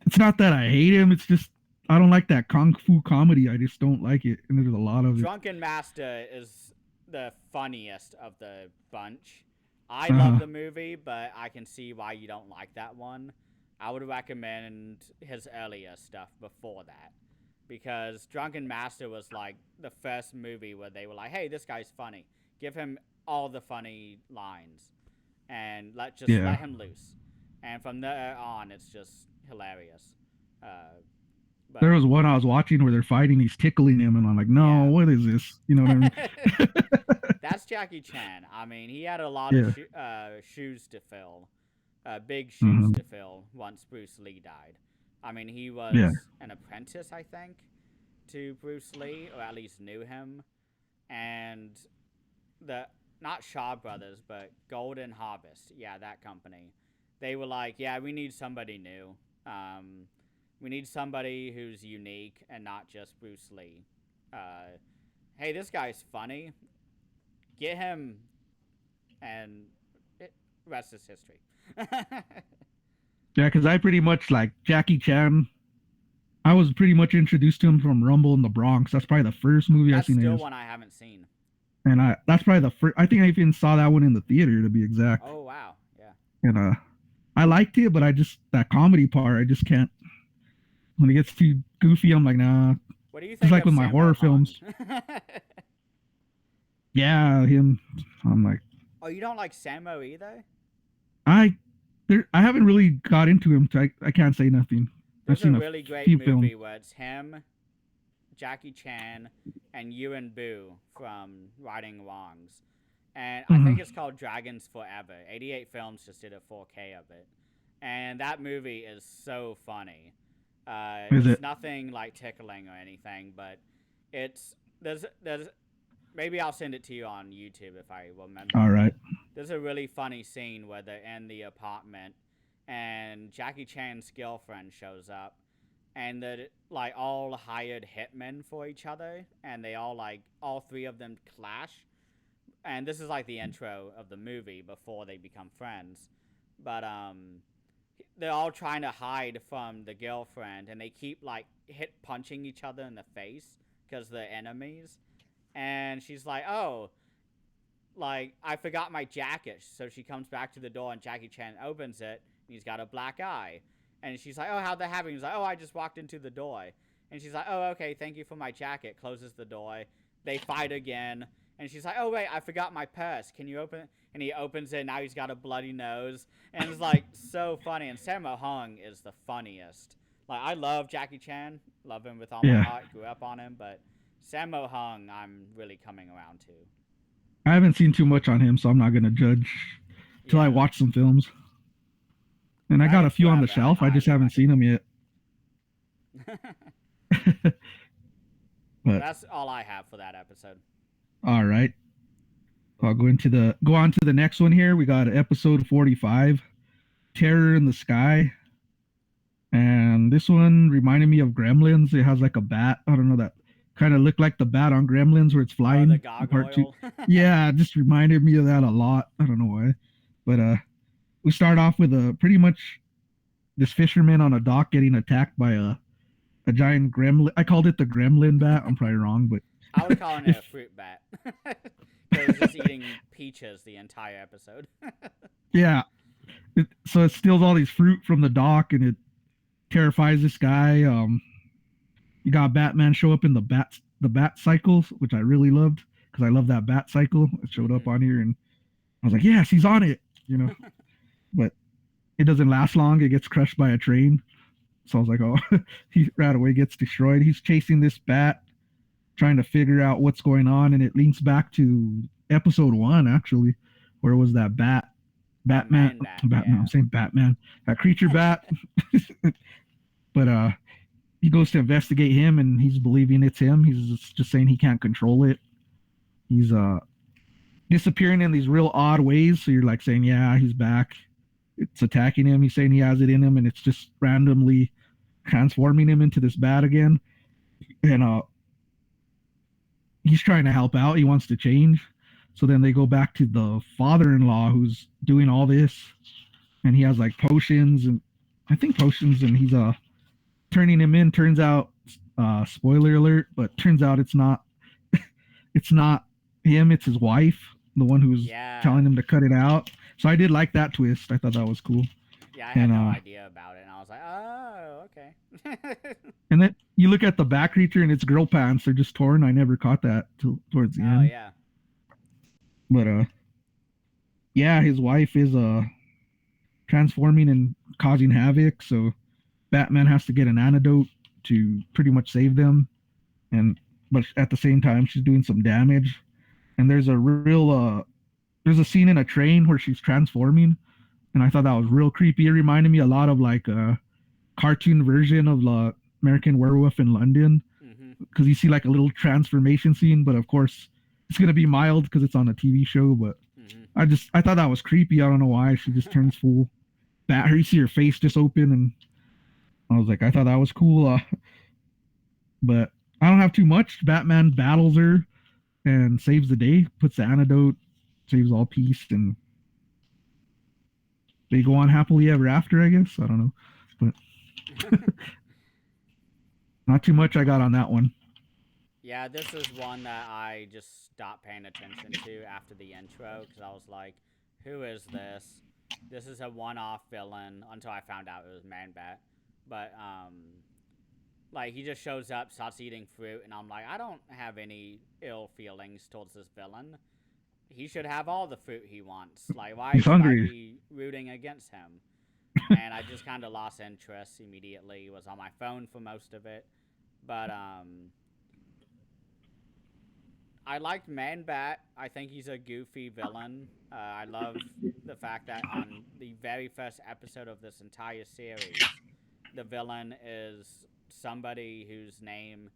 Speaker 2: It's not that I hate him. It's just I don't like that kung fu comedy. I just don't like it, and there's a lot of it.
Speaker 1: Drunken Master is the funniest of the bunch. I
Speaker 2: Uh
Speaker 1: love
Speaker 2: huh.
Speaker 1: the movie, but I can see why you don't like that one. I would recommend his earlier stuff before that. Because Drunken Master was like the first movie where they were like, hey, this guy's funny. Give him all the funny lines and
Speaker 2: Yeah.
Speaker 1: let him loose. And from there on, it's just hilarious. Uh,
Speaker 2: There
Speaker 1: but
Speaker 2: was one I was watching where they're fighting. He's tickling him, and I'm like, no,
Speaker 1: yeah.
Speaker 2: what is this? You know what I mean?
Speaker 1: That's Jackie Chan. I mean, he had a lot of
Speaker 2: Yeah.
Speaker 1: shoes to fill, big shoes
Speaker 2: Hmm.
Speaker 1: to fill once Bruce Lee died. I mean, he
Speaker 2: Yeah.
Speaker 1: was an apprentice, I think, to Bruce Lee, or at least knew him. And the not Shaw Brothers, but Golden Harvest, yeah, that company. They were like, yeah, we need somebody new. Um, we need somebody who's unique and not just Bruce Lee. Uh, hey, this guy's funny. Get him, and rest is history.
Speaker 2: Yeah, because I pretty much like Jackie Chan. I was pretty much introduced to him from Rumble in the Bronx. That's probably the first movie I
Speaker 1: That's
Speaker 2: seen
Speaker 1: still
Speaker 2: his,
Speaker 1: one I haven't seen.
Speaker 2: and I that's probably the first. I think I even saw that one in the theater to be exact.
Speaker 1: Oh wow, yeah.
Speaker 2: And I liked it, but I just that comedy part, I just can't. When it gets too goofy, I'm like, nah.
Speaker 1: What do you
Speaker 2: Just
Speaker 1: think
Speaker 2: like
Speaker 1: of
Speaker 2: with my horror
Speaker 1: Sammo Hung?
Speaker 2: films. Yeah, him. I'm like,
Speaker 1: Oh, you don't like Sammo either?
Speaker 2: I I haven't really got into him. So I can't say nothing. I've
Speaker 1: There's a
Speaker 2: seen a
Speaker 1: really great
Speaker 2: few films.
Speaker 1: movie where it's him, Jackie Chan, and Yuen Boo from Righting Wrongs. And I
Speaker 2: Hmm.
Speaker 1: think it's called Dragons Forever. 88 Films just did a 4K of it. And that movie is so funny.
Speaker 2: Is
Speaker 1: It's
Speaker 2: it?
Speaker 1: nothing like tickling or anything, but there's maybe I'll send it to you on YouTube if I remember
Speaker 2: All
Speaker 1: it.
Speaker 2: right.
Speaker 1: There's a really funny scene where they're in the apartment and Jackie Chan's girlfriend shows up and they're like all hired hitmen for each other and they all like all three of them clash. And this is like the intro of the movie before they become friends. But they're all trying to hide from the girlfriend and they keep like hit punching each other in the face because they're enemies. And she's like, "Oh, like I forgot my jacket." So she comes back to the door and Jackie Chan opens it and he's got a black eye. And she's like, "Oh, how'd that happen?" He's like, "Oh, I just walked into the door." And she's like, "Oh, okay, thank you for my jacket." Closes the door. They fight again. And she's like, "Oh, wait, I forgot my purse. Can you open it?" And he opens it. Now he's got a bloody nose. And it's like so funny. And Sammo Hung is the funniest. Like, I love Jackie Chan. Love him with all my
Speaker 2: Yeah,
Speaker 1: heart. Grew up on him. But Sammo Hung, I'm really coming around to.
Speaker 2: I haven't seen too much on him, so I'm not gonna judge till I
Speaker 1: Yeah.
Speaker 2: watch some films. And I got a
Speaker 1: Dragon
Speaker 2: few on the
Speaker 1: Forever, I
Speaker 2: shelf. I just
Speaker 1: highly
Speaker 2: haven't seen them
Speaker 1: recommend.
Speaker 2: yet. But
Speaker 1: That's all I have for that episode.
Speaker 2: all right, I'll go on to the next one here. We got episode 45, Terror in the Sky. And this one reminded me of Gremlins. It has like a bat. I don't know, that kind of looked like the bat on Gremlins where it's
Speaker 1: Oh, the
Speaker 2: flying in part two.
Speaker 1: gargoyle.
Speaker 2: Yeah, it just reminded me of that a lot. I don't know why. But we start off with a pretty much this fisherman on a dock getting attacked by a giant gremlin. I called it the gremlin bat. I'm probably wrong, but
Speaker 1: I was calling it
Speaker 2: if
Speaker 1: a fruit bat. Because it's just eating peaches the entire episode.
Speaker 2: yeah, so it steals all these fruit from the dock and it terrifies this guy. You got Batman show up in the bat cycles, which I really loved because I love that bat cycle. It showed up
Speaker 1: Mm-hmm.
Speaker 2: on here, and I was like, yes, he's on it, But it doesn't last long. It gets crushed by a train. So I was like, oh, he right away gets destroyed. He's chasing this bat, trying to figure out what's going on, and it links back to episode one actually, where it was that Batman,
Speaker 1: Man bat,
Speaker 2: Batman. I'm
Speaker 1: yeah.
Speaker 2: saying Batman, that creature bat. But he goes to investigate him, and he's believing it's him. He's just saying he can't control it. He's disappearing in these real odd ways. So you're like saying, yeah, he's back. It's attacking him. He's saying he has it in him, and it's just randomly transforming him into this bat again. And he's trying to help out. He wants to change. So then they go back to the father-in-law who's doing all this, and he has like potions and I think potions, and he's turning him in. Turns out, spoiler alert, but turns out it's not him. It's his wife, the one who's
Speaker 1: Yeah.
Speaker 2: telling him to cut it out. So I did like that twist. I thought that was cool.
Speaker 1: Yeah, I had
Speaker 2: And
Speaker 1: no idea about it. And I was like, oh, okay.
Speaker 2: and then you look at the back creature and its girl pants are just torn. I never caught that till towards the
Speaker 1: Oh,
Speaker 2: end.
Speaker 1: yeah.
Speaker 2: But yeah, his wife is transforming and causing havoc. So Batman has to get an antidote to pretty much save them. And but at the same time, she's doing some damage. And there's a scene in a train where she's transforming, and I thought that was real creepy. It reminded me a lot of like a cartoon version of the American Werewolf in London,
Speaker 1: Mm-hmm.
Speaker 2: because you see like a little transformation scene, but of course it's gonna be mild because it's on a TV show. But
Speaker 1: Mm-hmm.
Speaker 2: I thought that was creepy. I don't know why she just turns full bat. You see her face just open, and I was like, I thought that was cool. But I don't have too much. Batman battles her and saves the day, puts the antidote, saves all peace, and they go on happily ever after, I guess. I don't know. But not too much I got on that one.
Speaker 1: Yeah, this is one that I just stopped paying attention to after the intro because I was like, who is this? This is a one-off villain until I found out it was Man Bat. But like he just shows up, starts eating fruit, and I'm like, I don't have any ill feelings towards this villain. He should have all the fruit he wants. Like, why
Speaker 2: He's
Speaker 1: should I
Speaker 2: hungry.
Speaker 1: be rooting against him? And I just kind of lost interest immediately. Was on my phone for most of it, but I liked Man Bat. I think he's a goofy villain. I love the fact that on the very first episode of this entire series, the villain is somebody whose name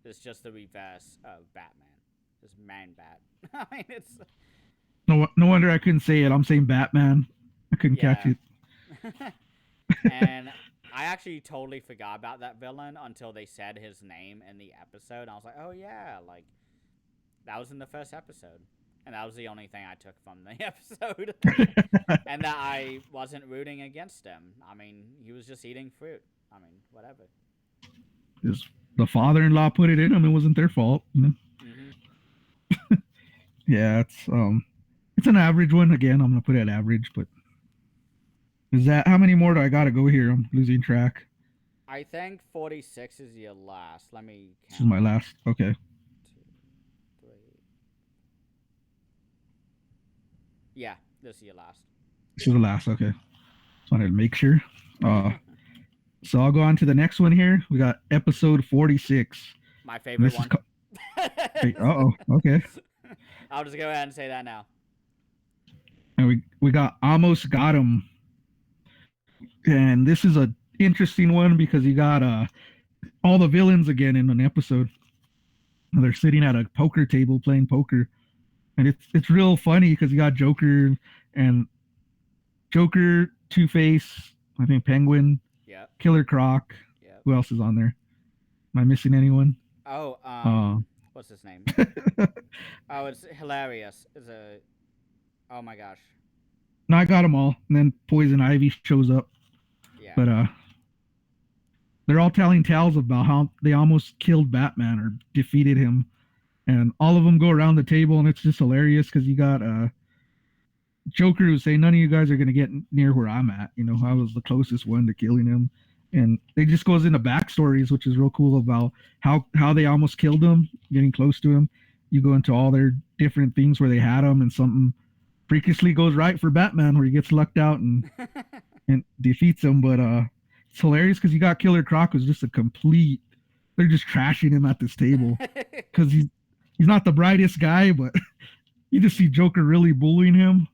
Speaker 1: is just the reverse of Batman. It's Man Bat. I mean, it's
Speaker 2: no wonder I couldn't say it. I'm saying Batman. I couldn't catch
Speaker 1: Yeah.
Speaker 2: it.
Speaker 1: And I actually totally forgot about that villain until they said his name in the episode. I was like, oh yeah, like that was in the first episode. And that was the only thing I took from the episode. And that I wasn't rooting against him. I mean, he was just eating fruit. I mean, whatever.
Speaker 2: His the father-in-law put it in him. It wasn't their fault. You know?
Speaker 1: Mm-hmm.
Speaker 2: Yeah, it's an average one. Again, I'm gonna put it at average. But is that how many more do I gotta go here? I'm losing track.
Speaker 1: I think 46 is your last. Let me
Speaker 2: This is my
Speaker 1: count.
Speaker 2: last. Okay,
Speaker 1: Two, three. Yeah, this is your last.
Speaker 2: this is the last. Okay, just wanted to make sure. Uh, so I'll go on to the next one here. We got episode 46.
Speaker 1: My
Speaker 2: And
Speaker 1: favorite
Speaker 2: this is.
Speaker 1: one.
Speaker 2: Oh, okay.
Speaker 1: I'll just go ahead and say that now.
Speaker 2: And we got almost got him. And this is a interesting one because you got all the villains again in an episode. They're sitting at a poker table playing poker, and it's real funny because you got and Joker, Two Face, I think Penguin,
Speaker 1: Yep.
Speaker 2: Killer Croc.
Speaker 1: Yep.
Speaker 2: Who else is on there? Am I missing anyone?
Speaker 1: Oh,
Speaker 2: Uh,
Speaker 1: what's his name? Oh, it's hilarious. It's a. Oh my gosh.
Speaker 2: no, I got them all. And then Poison Ivy shows up,
Speaker 1: Yeah.
Speaker 2: but they're all telling tales about how they almost killed Batman or defeated him, and all of them go around the table, and it's just hilarious because you got Joker who's saying none of you guys are gonna get near where I'm at. You know, I was the closest one to killing him, and it just goes into backstories, which is real cool about how they almost killed him, getting close to him. You go into all their different things where they had him, and something freakishly goes right for Batman, where he gets lucked out and defeats him. But it's hilarious because you got Killer Croc who's just a complete. They're just trashing him at this table because he's not the brightest guy, but you just see Joker really bullying him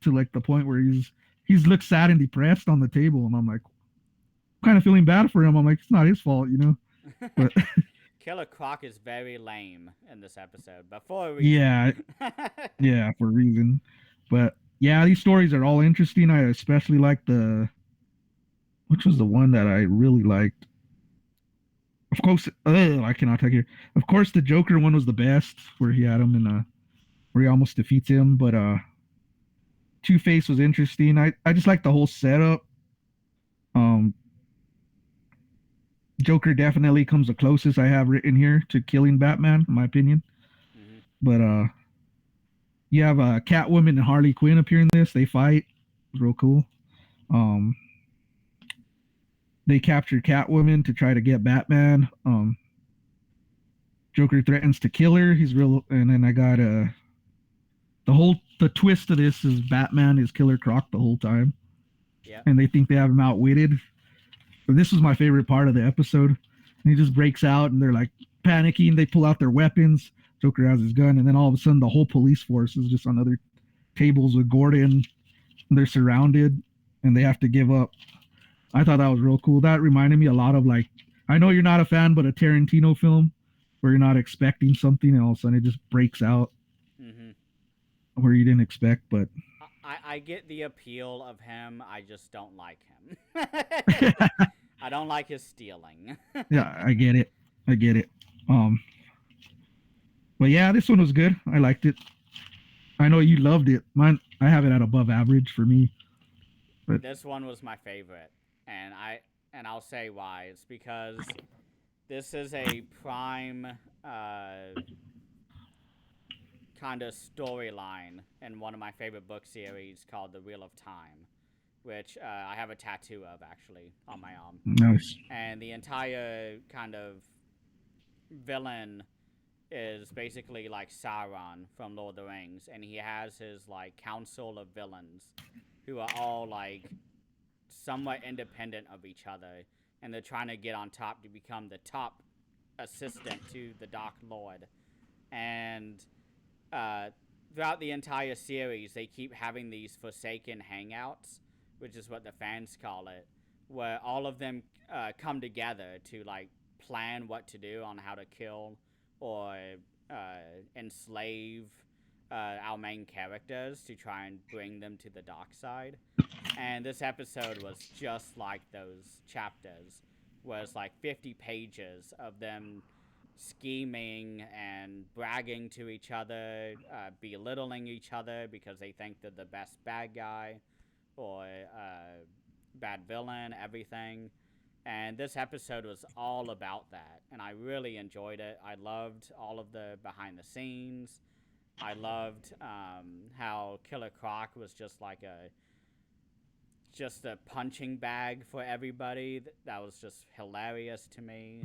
Speaker 2: to like the point where he's looks sad and depressed on the table, and I'm like, kind of feeling bad for him. I'm like, it's not his fault, you know. But
Speaker 1: Killer Croc is very lame in this episode, but for a reason.
Speaker 2: yeah, yeah, for a reason. But yeah, these stories are all interesting. I especially like which was the one that I really liked. Of course, I cannot take here. Of course, the Joker one was the best, where he had him in where he almost defeats him. But Two Face was interesting. I just like the whole setup. Um, Joker definitely comes the closest I have written here to killing Batman, in my opinion.
Speaker 1: Mm-hmm.
Speaker 2: But you have Catwoman and Harley Quinn appear in this. They fight. It's real cool. Um, they capture Catwoman to try to get Batman. Joker threatens to kill her. He's real, and then I got the twist of this is Batman is Killer Croc the whole time.
Speaker 1: Yeah.
Speaker 2: And they think they have him outwitted. But this was my favorite part of the episode. And he just breaks out, and they're like panicking. They pull out their weapons. Joker has his gun, and then all of a sudden, the whole police force is just on other tables with Gordon. They're surrounded, and they have to give up. I thought that was real cool. That reminded me a lot of like, I know you're not a fan, but a Tarantino film where you're not expecting something, and all of a sudden it just breaks out
Speaker 1: Mm-hmm.
Speaker 2: where you didn't expect. But
Speaker 1: I get the appeal of him. I just don't like him. I don't like his stealing.
Speaker 2: yeah, I get it. I get it. But yeah, this one was good. I liked it. I know you loved it. Mine, I have it at above average for me. But
Speaker 1: This one was my favorite, and I'll say why. It's because this is a prime kind of storyline in one of my favorite book series called The Wheel of Time, which I have a tattoo of actually on my arm.
Speaker 2: nice.
Speaker 1: And the entire kind of villain is basically like Sauron from Lord of the Rings, and he has his like council of villains who are all like somewhat independent of each other, and they're trying to get on top to become the top assistant to the Dark Lord. And throughout the entire series, they keep having these Forsaken hangouts, which is what the fans call it, where all of them come together to like plan what to do on how to kill or enslave our main characters to try and bring them to the dark side. And this episode was just like those chapters, was like 50 pages of them scheming and bragging to each other, belittling each other because they think they're the best bad guy or bad villain, everything. And this episode was all about that, and I really enjoyed it. I loved all of the behind the scenes. I loved how Killer Croc was just a punching bag for everybody. That was just hilarious to me.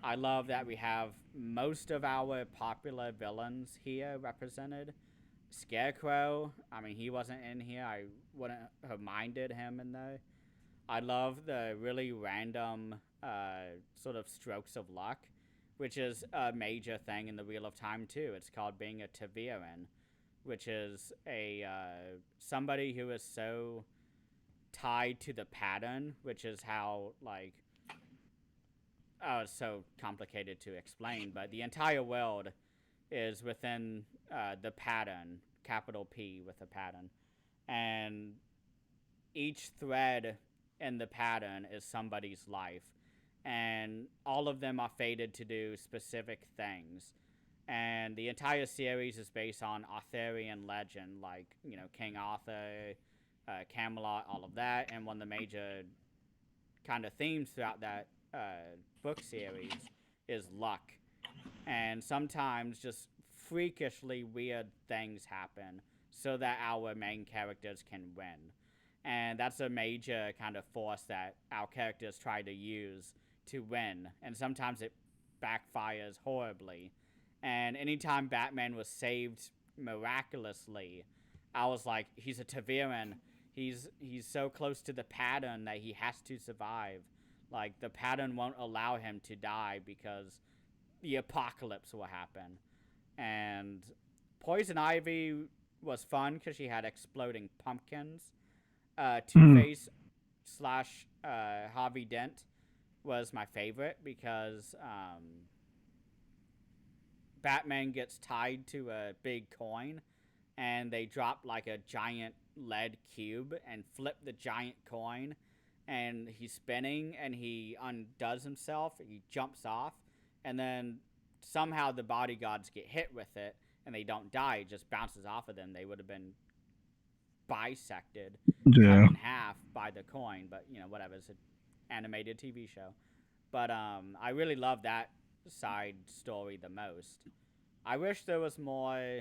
Speaker 1: I love that we have most of our popular villains here represented. Scarecrow, I mean, he wasn't in here. I wouldn't have minded him in there. I love the really random sort of strokes of luck, which is a major thing in the Wheel of Time too. It's called being a Taviran, which is a somebody who is so tied to the pattern, which is how like it's so complicated to explain, but the entire world is within the pattern, capital P with a pattern, and each thread in the pattern is somebody's life, and all of them are fated to do specific things. And the entire series is based on Arthurian legend, like King Arthur, Camelot, all of that. And one of the major kind of themes throughout that book series is luck. And sometimes just freakishly weird things happen so that our main characters can win. And that's a major kind of force that our characters try to use to win. And sometimes it backfires horribly. And anytime Batman was saved miraculously, I was like, he's a Taviran. He's so close to the pattern that he has to survive. Like the pattern won't allow him to die because the apocalypse will happen. And Poison Ivy was fun because she had exploding pumpkins. Two
Speaker 2: Mm.
Speaker 1: Face slash Harvey Dent was my favorite because Batman gets tied to a big coin and they drop like a giant lead cube and flip the giant coin, and he's spinning and he undoes himself, he jumps off, and then somehow the bodyguards get hit with it and they don't die, it just bounces off of them. They would have been bisected, cut
Speaker 2: Yeah.
Speaker 1: in half by the coin, but whatever, it's an animated TV show. But I really love that side story the most. I wish there was more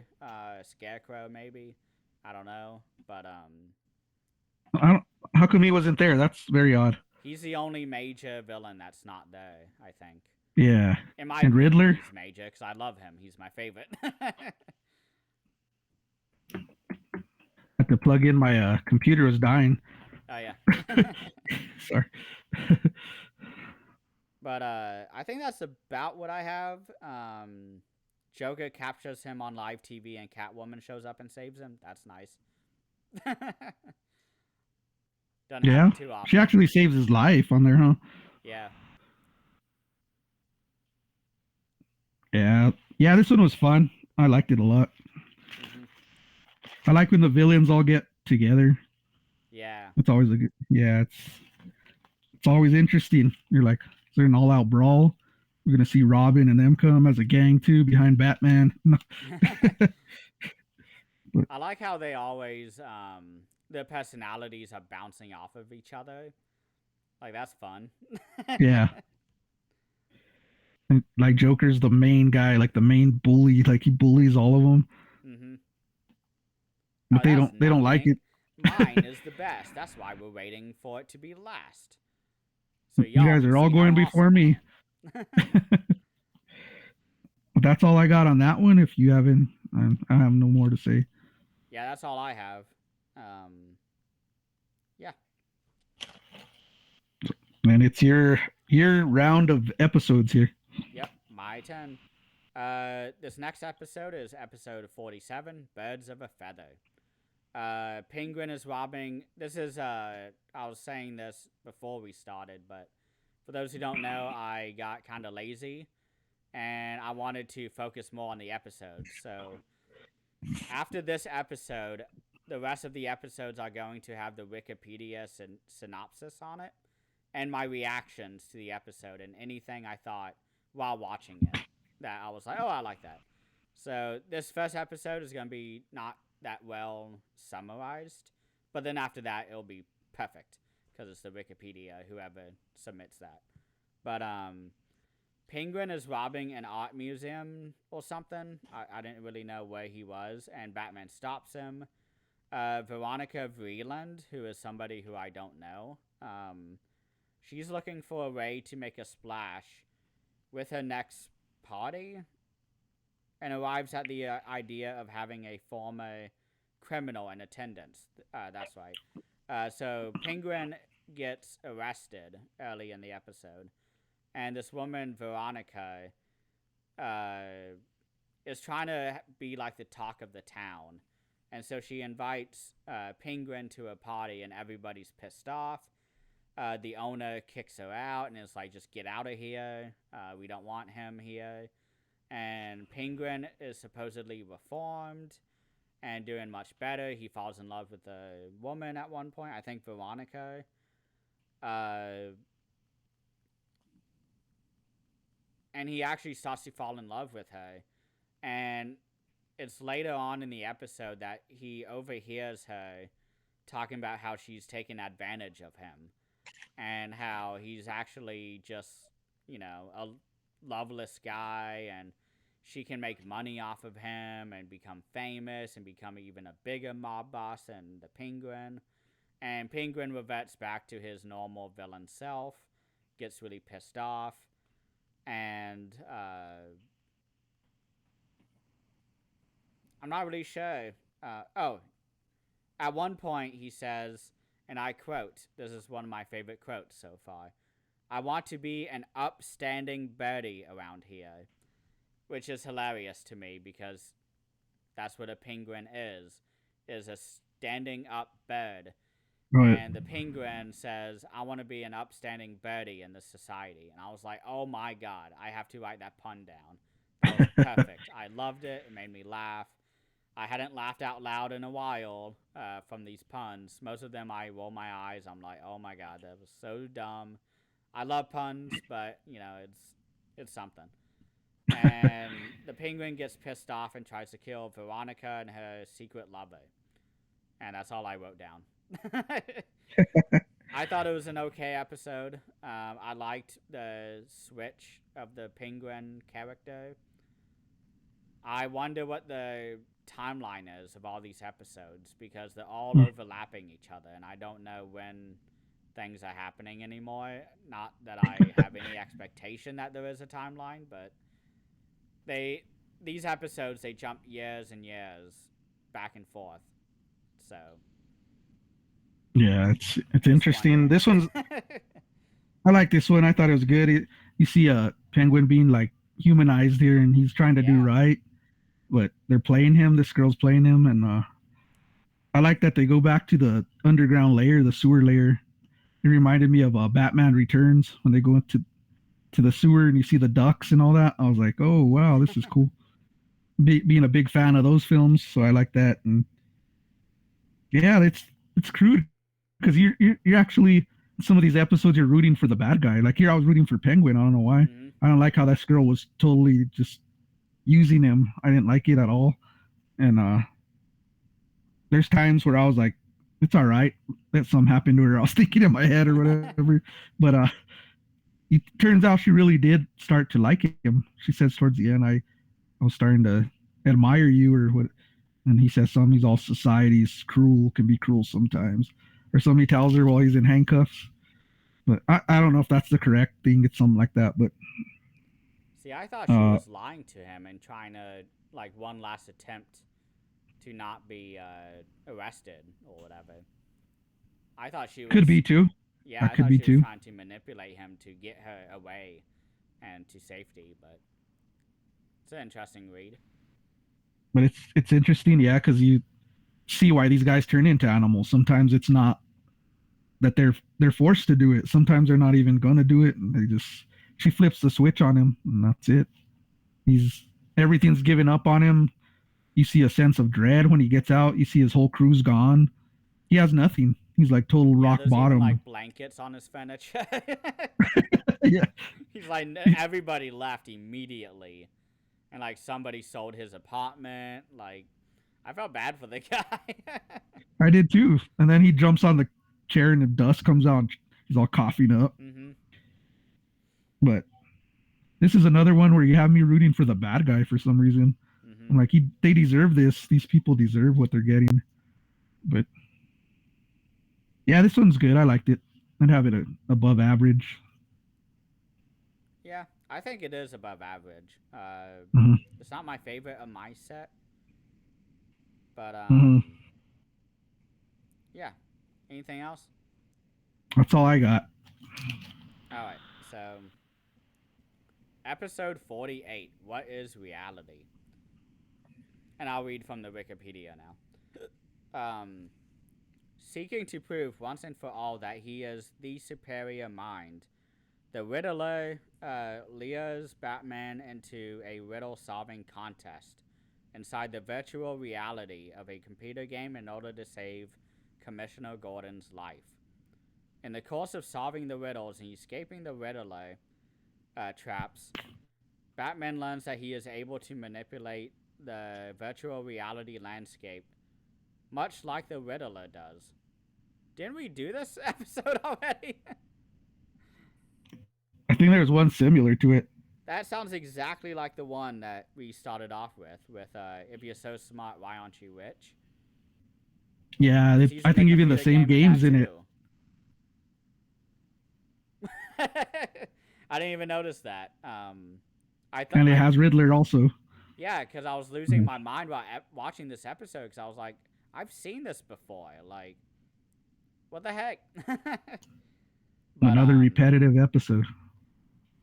Speaker 1: Scarecrow, maybe. I don't know, but
Speaker 2: I don't, how come he wasn't there? That's very odd.
Speaker 1: he's the only major villain that's not there, I think.
Speaker 2: Yeah.
Speaker 1: In my
Speaker 2: And
Speaker 1: opinion,
Speaker 2: Riddler?
Speaker 1: he's major because I love him. He's my favorite.
Speaker 2: I had to plug in my computer was dying.
Speaker 1: Oh yeah.
Speaker 2: Sorry.
Speaker 1: But I think that's about what I have. Joker captures him on live TV and Catwoman shows up and saves him. That's nice. Doesn't
Speaker 2: Yeah.
Speaker 1: happen too often.
Speaker 2: She actually saves his life on there, huh?
Speaker 1: Yeah.
Speaker 2: Yeah. Yeah, this one was fun. I liked it a lot.
Speaker 1: Mm-hmm.
Speaker 2: I like when the villains all get together.
Speaker 1: Yeah.
Speaker 2: It's always a good, yeah, it's always interesting. You're like, is there an all out brawl? We're gonna see Robin and them come as a gang too behind Batman. But
Speaker 1: I like how they always their personalities are bouncing off of each other. Like that's fun.
Speaker 2: yeah, and like Joker's the main guy, like the main bully. Like he bullies all of them,
Speaker 1: Mm-hmm.
Speaker 2: but
Speaker 1: Oh, that's
Speaker 2: they don't like it.
Speaker 1: nothing. Mine is the best. That's why we're waiting for it to be last. So
Speaker 2: You
Speaker 1: y'all
Speaker 2: guys
Speaker 1: can
Speaker 2: are all
Speaker 1: see how
Speaker 2: going before
Speaker 1: awesome
Speaker 2: me.
Speaker 1: I am.
Speaker 2: But that's all I got on that one. If you haven't, I have no more to say.
Speaker 1: Yeah, that's all I have. Yeah.
Speaker 2: And it's your round of episodes here.
Speaker 1: Yep. My turn. This next episode is episode 47, Birds of a Feather. Penguin is robbing. This is I was saying this before we started, but for those who don't know, I got kind of lazy and I wanted to focus more on the episodes. So After this episode, the rest of the episodes are going to have the Wikipedia synopsis on it and my reactions to the episode and anything I thought while watching it that I was like, oh, I like that. So this first episode is going to be not that well summarized, but then after that, it'll be perfect because it's the Wikipedia, whoever submits that. But Penguin is robbing an art museum or something. I didn't really know where he was, and Batman stops him. Veronica Vreeland, who is somebody who I don't know, she's looking for a way to make a splash with her next party and arrives at the idea of having a former criminal in attendance. That's right. So Penguin gets arrested early in the episode, and this woman, Veronica, uh, is trying to be like the talk of the town. And so she invites Penguin to a party, and everybody's pissed off. The owner kicks her out and is like, just get out of here. We don't want him here. And Penguin is supposedly reformed and doing much better. He falls in love with a woman at one point, I think Veronica. Uh, and he actually starts to fall in love with her. And it's later on in the episode that he overhears her talking about how she's taken advantage of him and how he's actually just, a loveless guy and she can make money off of him and become famous and become even a bigger mob boss than the Penguin. And Penguin reverts back to his normal villain self, gets really pissed off, and I'm not really sure. At one point he says, and I quote, this is one of my favorite quotes so far, I want to be an upstanding birdie around here, which is hilarious to me because that's what a penguin is a standing up bird.
Speaker 2: Right.
Speaker 1: And the penguin says, I want to be an upstanding birdie in this society. And I was like, oh my God, I have to write that pun down. That was perfect. I loved it. It made me laugh. I hadn't laughed out loud in a while from these puns. Most of them, I roll my eyes. I'm like, oh my God, that was so dumb. I love puns, but, it's something. And the penguin gets pissed off and tries to kill Veronica and her secret lover. And that's all I wrote down. I thought it was an okay episode. I liked the switch of the penguin character. I wonder what the timeline is of all these episodes because they're all overlapping each other, and I don't know when things are happening anymore. Not that I have any expectation that there is a timeline, but these episodes they jump years and years back and forth. So
Speaker 2: Yeah, it's
Speaker 1: just
Speaker 2: interesting.
Speaker 1: wondering.
Speaker 2: This one's I like this one. I thought it was good. You see a penguin being like humanized here, and he's trying to do
Speaker 1: Yeah.
Speaker 2: right, but they're playing him. This girl's playing him, and I like that they go back to the underground layer, the sewer layer. It reminded me of Batman Returns when they go into the sewer and you see the ducks and all that. I was like, oh wow, this is cool. Being a big fan of those films, so I like that. And yeah, it's crude because you're actually some of these episodes you're rooting for the bad guy. Like here, I was rooting for Penguin. I don't know why.
Speaker 1: Mm-hmm.
Speaker 2: I don't like how this girl was totally just using him. I didn't like it at all. And there's times where I was like, it's all right that something happened to her. I was thinking in my head or whatever. But it turns out she really did start to like him. She says towards the end, I was starting to admire you or what. And he says something. He's all society's cruel, can be cruel sometimes. Or somebody tells her while he's in handcuffs. But I don't know if that's the correct thing. It's something like that. But
Speaker 1: See, I thought she was lying to him and trying to like one last attempt to not be arrested or whatever. I thought she
Speaker 2: could
Speaker 1: was,
Speaker 2: be too.
Speaker 1: yeah,
Speaker 2: That
Speaker 1: I
Speaker 2: could
Speaker 1: thought
Speaker 2: be
Speaker 1: she was
Speaker 2: too.
Speaker 1: trying to manipulate him to get her away and to safety. But it's an interesting read.
Speaker 2: But it's interesting, yeah, because you see why these guys turn into animals. Sometimes it's not that they're forced to do it. Sometimes they're not even gonna do it, and they just she flips the switch on him, and that's it. He's everything's given up on him. You see a sense of dread when he gets out. You see his whole crew's gone. He has nothing. He's like total
Speaker 1: Yeah,
Speaker 2: rock
Speaker 1: there's even
Speaker 2: bottom.
Speaker 1: like blankets on his furniture.
Speaker 2: Yeah.
Speaker 1: He's like everybody left immediately, and like somebody sold his apartment. Like I felt bad for the guy.
Speaker 2: I did too. And then he jumps on the chair and the dust comes out. And he's all coughing up.
Speaker 1: Mm-hmm.
Speaker 2: But this is another one where you have me rooting for the bad guy for some reason.
Speaker 1: Mm-hmm.
Speaker 2: I'm like, they deserve this. These people deserve what they're getting. But yeah, this one's good. I liked it. I'd have it above average.
Speaker 1: Yeah, I think it is above average.
Speaker 2: Mm-hmm.
Speaker 1: It's not my favorite of my set, but
Speaker 2: Mm-hmm.
Speaker 1: yeah. Anything else?
Speaker 2: That's all I got.
Speaker 1: All right. So, episode 48. What is reality? And I'll read from the Wikipedia now. Seeking to prove once and for all that he is the superior mind, the Riddler lures Batman into a riddle-solving contest inside the virtual reality of a computer game in order to save Commissioner Gordon's life. In the course of solving the riddles and escaping the Riddler traps, Batman learns that he is able to manipulate the virtual reality landscape, much like the Riddler does. Didn't we do this episode already?
Speaker 2: I think there's one similar to it.
Speaker 1: That sounds exactly like the one that we started off with if you're so smart, why aren't you rich?
Speaker 2: Yeah, I think even the same games in it.
Speaker 1: I didn't even notice that. I thought,
Speaker 2: and it has Riddler also.
Speaker 1: Yeah, because I was losing my mind while watching this episode because I was like, I've seen this before. Like, what the heck?
Speaker 2: But, another repetitive episode.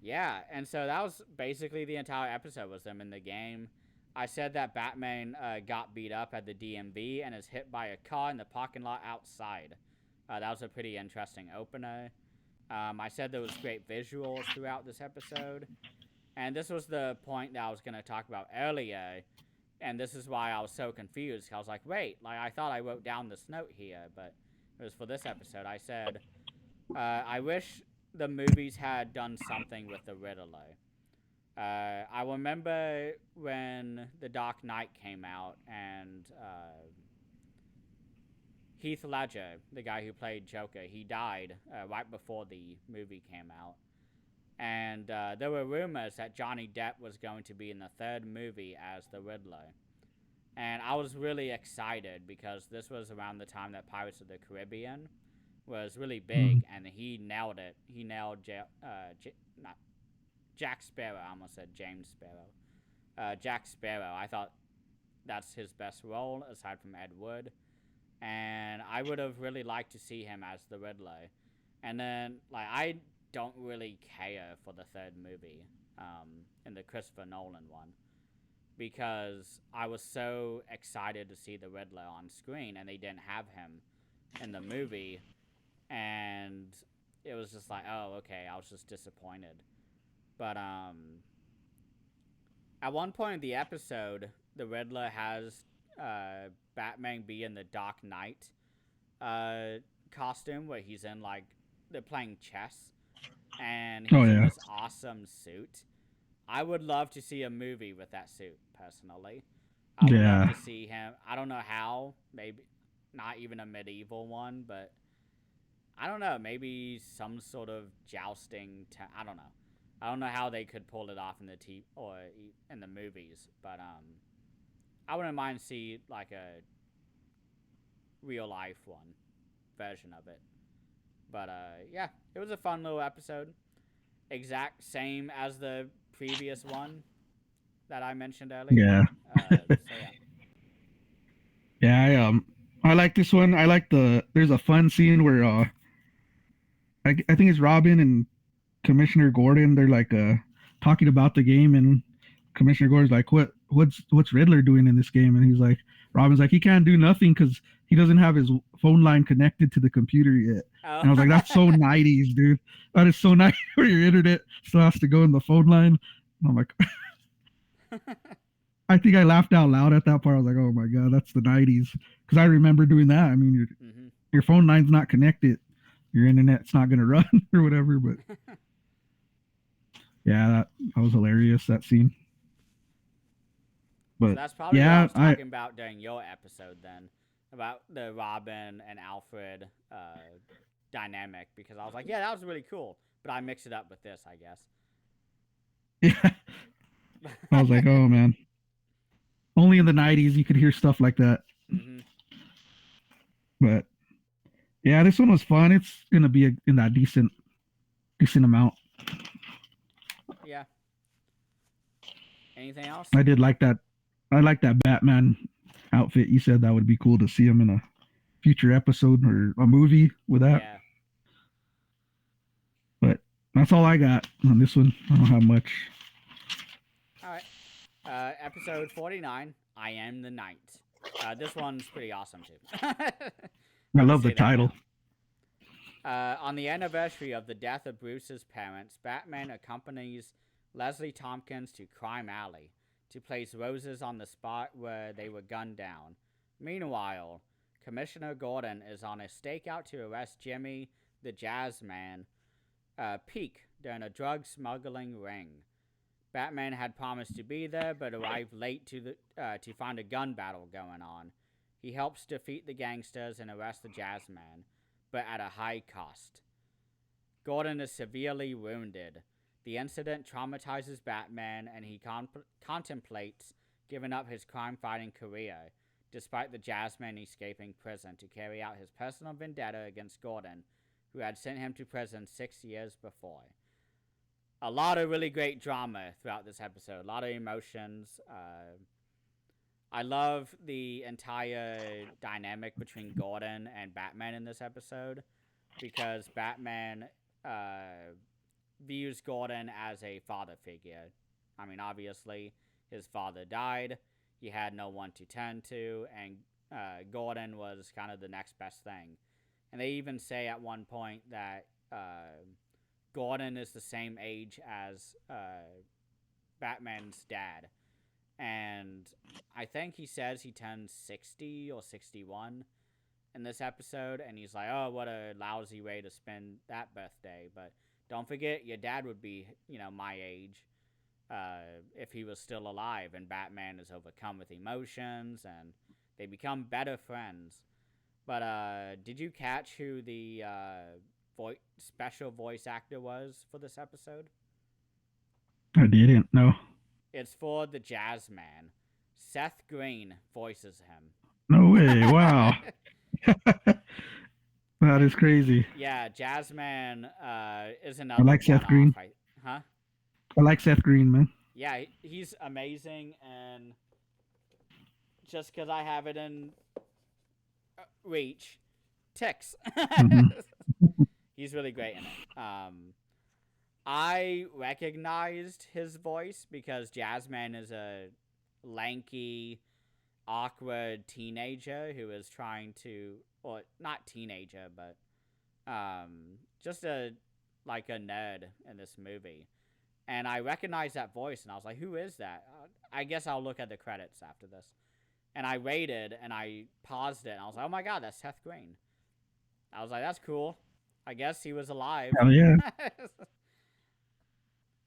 Speaker 1: Yeah, and so that was basically the entire episode was them in the game. I said that Batman got beat up at the DMV and is hit by a car in the parking lot outside. That was a pretty interesting opener. I said there was great visuals throughout this episode. And this was the point that I was going to talk about earlier. And this is why I was so confused. I was like, wait, like I thought I wrote down this note here, but it was for this episode. I said, I wish the movies had done something with the Riddler. I remember when The Dark Knight came out and Heath Ledger, the guy who played Joker, he died right before the movie came out. And there were rumors that Johnny Depp was going to be in the third movie as the Riddler. And I was really excited because this was around the time that Pirates of the Caribbean was really big, and he nailed it. He nailed Jack Sparrow. I almost said James Sparrow. Jack Sparrow. I thought that's his best role aside from Ed Wood. And I would have really liked to see him as the Riddler. And then, like, I don't really care for the third movie, in the Christopher Nolan one, because I was so excited to see the Riddler on screen, and they didn't have him in the movie, and it was just like, oh, okay, I was just disappointed. But at one point in the episode, the Riddler has Batman be in the Dark Knight costume, where he's in, like, they're playing chess, and he's in this awesome suit. I would love to see a movie with that suit, personally. I would love to see him. I don't know how. Maybe not even a medieval one, but I don't know. Maybe some sort of jousting. I don't know. I don't know how they could pull it off in the or in the movies, but I wouldn't mind see like a real life one version of it. But yeah, it was a fun little episode. Exact same as the previous one that I mentioned earlier.
Speaker 2: Yeah.
Speaker 1: So yeah.
Speaker 2: Yeah, I like this one. I like there's a fun scene where I think it's Robin and Commissioner Gordon. They're like talking about the game, and Commissioner Gordon's like, what's Riddler doing in this game? And he's like, Robin's like, he can't do nothing because he doesn't have his phone line connected to the computer yet.
Speaker 1: Oh.
Speaker 2: And I was like, that's so 90s, dude. That is so 90s where your internet still has to go in the phone line. And I'm like, I think I laughed out loud at that part. I was like, "Oh my god, that's the '90s." Because I remember doing that. I mean,
Speaker 1: Mm-hmm.
Speaker 2: your phone line's not connected, your internet's not gonna run or whatever. But yeah, that was hilarious, that scene.
Speaker 1: So
Speaker 2: But
Speaker 1: that's probably what I
Speaker 2: yeah,
Speaker 1: was
Speaker 2: I
Speaker 1: talking about during your episode then, about the Robin and Alfred dynamic, because I was like, yeah, that was really cool, but I mixed it up with this, I guess.
Speaker 2: yeah, I was like, oh man, only in the '90s you could hear stuff like that.
Speaker 1: Mm-hmm.
Speaker 2: But yeah, this one was fun. It's gonna be in that decent amount.
Speaker 1: Yeah. Anything else?
Speaker 2: I did like that. I like that Batman outfit. You said that would be cool to see him in a future episode or a movie with that.
Speaker 1: Yeah.
Speaker 2: But that's all I got on this one. I don't have much.
Speaker 1: All right. Episode 49. I am the Knight. This one's pretty awesome too.
Speaker 2: I
Speaker 1: Let me
Speaker 2: love the
Speaker 1: say that
Speaker 2: title.
Speaker 1: now. On the anniversary of the death of Bruce's parents, Batman accompanies Leslie Tompkins to Crime Alley to place roses on the spot where they were gunned down. Meanwhile, Commissioner Gordon is on a stakeout to arrest Jimmy the Jazz Man Peak during a drug smuggling ring. Batman had promised to be there, but arrived late to find a gun battle going on. He helps defeat the gangsters and arrest the Jazzman, but at a high cost. Gordon is severely wounded. The incident traumatizes Batman, and he contemplates giving up his crime-fighting career, despite the Jazzman escaping prison to carry out his personal vendetta against Gordon, who had sent him to prison 6 years before. A lot of really great drama throughout this episode. A lot of emotions. I love the entire dynamic between Gordon and Batman in this episode, because Batman views Gordon as a father figure. I mean, obviously, his father died. He had no one to turn to, and Gordon was kind of the next best thing. And they even say at one point that Gordon is the same age as Batman's dad. And I think he says he turns 60 or 61 in this episode, and he's like, oh, what a lousy way to spend that birthday. But don't forget, your dad would be, my age if he was still alive. And Batman is overcome with emotions, and they become better friends. But did you catch who the special voice actor was for this episode?
Speaker 2: I didn't know.
Speaker 1: It's for the Jazz Man. Seth Green voices
Speaker 2: No way.
Speaker 1: him.
Speaker 2: Wow. That is crazy.
Speaker 1: Yeah, Jazzman is
Speaker 2: I
Speaker 1: another
Speaker 2: like Seth
Speaker 1: one-off.
Speaker 2: Green.
Speaker 1: Huh?
Speaker 2: I like Seth Green, man.
Speaker 1: Yeah, he's amazing, and just because I have it in reach, ticks.
Speaker 2: Mm-hmm.
Speaker 1: He's really great in it. I recognized his voice because Jazzman is a lanky, awkward teenager who is trying to, well, not teenager, but just a nerd in this movie. And I recognized that voice, and I was like, who is that? I guess I'll look at the credits after this. And I rated, and I paused it, and I was like, oh my god, that's Seth Green. I was like, that's cool. I guess he was alive.
Speaker 2: Hell yeah.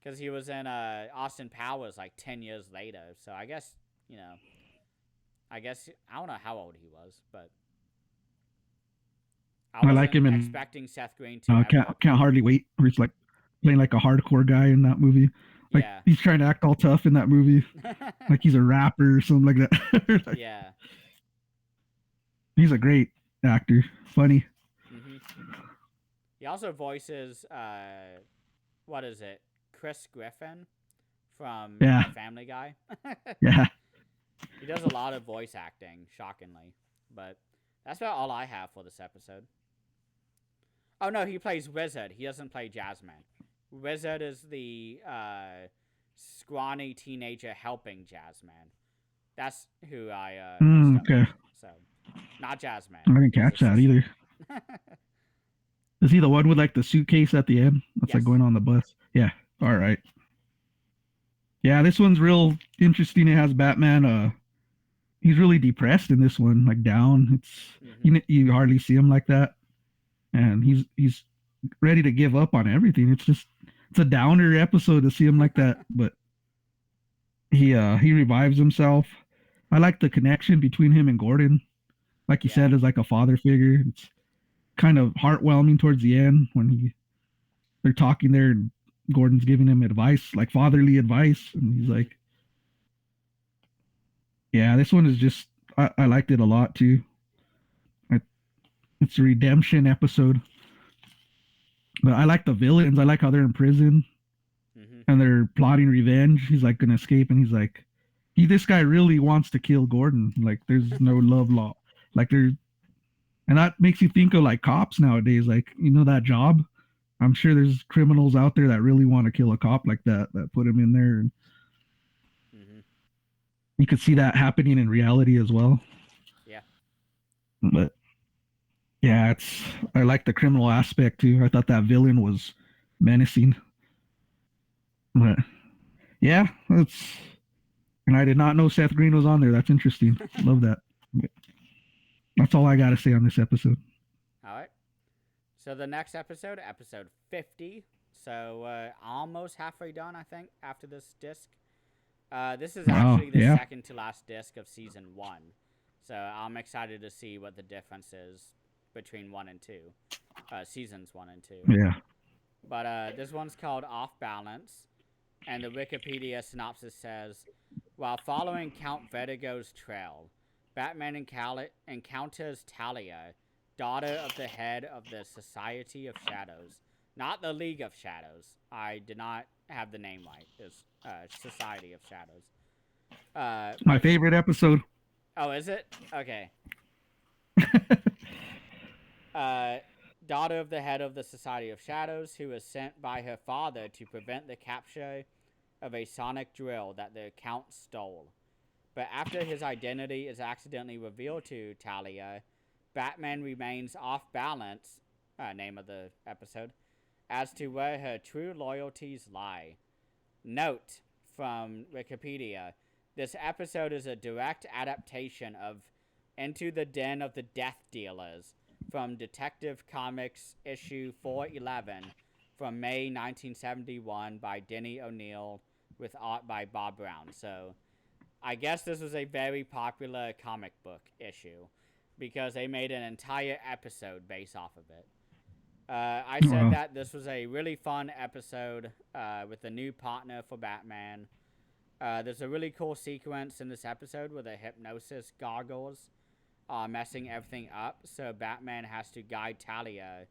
Speaker 1: Because he was in Austin Powers like 10 years later. So I guess, I don't know how old he was, but I
Speaker 2: I
Speaker 1: wasn't
Speaker 2: like him in
Speaker 1: expecting Seth Green to ever.
Speaker 2: Can't Hardly Wait, where he's like playing like a hardcore guy in that movie. Like
Speaker 1: Yeah.
Speaker 2: he's trying to act all tough in that movie, like he's a rapper or something like that. Like,
Speaker 1: Yeah.
Speaker 2: he's a great actor, funny.
Speaker 1: Mm-hmm. He also voices, what is it? Chris Griffin from
Speaker 2: Yeah.
Speaker 1: Family Guy.
Speaker 2: Yeah.
Speaker 1: He does a lot of voice acting, shockingly. But that's about all I have for this episode. Oh, no, he plays Wizard. He doesn't play Jazzman. Wizard is the scrawny teenager helping Jazzman. That's who I
Speaker 2: Okay.
Speaker 1: So, not Jazzman.
Speaker 2: I didn't catch that either. Is he the one with like the suitcase at the end? That's
Speaker 1: Yes.
Speaker 2: like going on the bus. Yeah. All right. Yeah, this one's real interesting. It has Batman. He's really depressed in this one, like down.
Speaker 1: Mm-hmm.
Speaker 2: You hardly see him like that, and he's ready to give up on everything. It's a downer episode to see him like that, but he revives himself. I like the connection between him and Gordon. Like you
Speaker 1: Yeah.
Speaker 2: said, as like a father figure. It's kind of heartwarming towards the end when they're talking there and Gordon's giving him advice, like fatherly advice, and he's
Speaker 1: Mm-hmm.
Speaker 2: like, "Yeah, this one is just I liked it a lot too. I, it's a redemption episode, but I like the villains. I like how they're in prison
Speaker 1: Mm-hmm.
Speaker 2: and they're plotting revenge. He's like gonna escape, and he's like, this guy really wants to kill Gordon. Like, there's no love law. Like, there's and that makes you think of like cops nowadays. Like, that job. I'm sure there's criminals out there that really want to kill a cop like that put him in there. And
Speaker 1: Mm-hmm.
Speaker 2: you could see that happening in reality as well.
Speaker 1: Yeah.
Speaker 2: But yeah, I like the criminal aspect too. I thought that villain was menacing. But yeah, and I did not know Seth Green was on there. That's interesting. Love that. But that's all I got to say on this episode.
Speaker 1: All right. So the next episode, episode 50. So almost halfway done, I think, after this disc. This is
Speaker 2: Oh,
Speaker 1: actually the
Speaker 2: yeah.
Speaker 1: second to last disc of season 1. So I'm excited to see what the difference is between 1 and 2. Seasons 1 and 2.
Speaker 2: Yeah.
Speaker 1: But this one's called Off Balance. And the Wikipedia synopsis says, while following Count Vertigo's trail, Batman encounters Talia, daughter of the head of the Society of Shadows. Not the League of Shadows. I did not have the name right. It's Society of Shadows.
Speaker 2: My favorite episode.
Speaker 1: Oh, is it? Okay. Daughter of the head of the Society of Shadows, who was sent by her father to prevent the capture of a sonic drill that the Count stole. But after his identity is accidentally revealed to Talia, Batman remains off balance, name of the episode, as to where her true loyalties lie. Note from Wikipedia, this episode is a direct adaptation of Into the Den of the Death Dealers from Detective Comics issue 411 from May 1971 by Denny O'Neil with art by Bob Brown. So I guess this was a very popular comic book issue because they made an entire episode based off of it. I said
Speaker 2: Wow.
Speaker 1: that this was a really fun episode with a new partner for Batman. There's a really cool sequence in this episode where the hypnosis goggles are messing everything up, so Batman has to guide Talia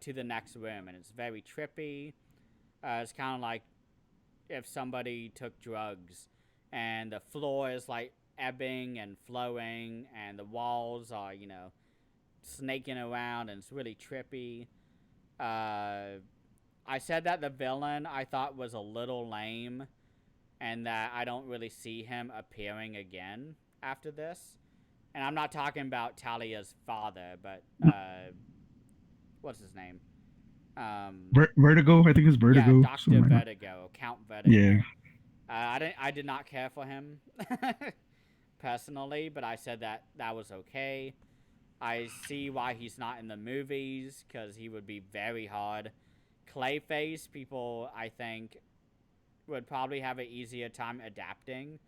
Speaker 1: to the next room, and it's very trippy. It's kind of like if somebody took drugs, and the floor is like ebbing and flowing, and the walls are, snaking around, and it's really trippy. I said that the villain I thought was a little lame, and that I don't really see him appearing again after this. And I'm not talking about Talia's father, but what's his name?
Speaker 2: Vertigo. I think it's
Speaker 1: Yeah,
Speaker 2: Vertigo.
Speaker 1: Doctor
Speaker 2: Something like that.
Speaker 1: Vertigo, Count
Speaker 2: Yeah.
Speaker 1: Vertigo. I did not care for him personally, but I said that that was okay. I see why he's not in the movies because he would be very hard. Clayface, people I think would probably have an easier time adapting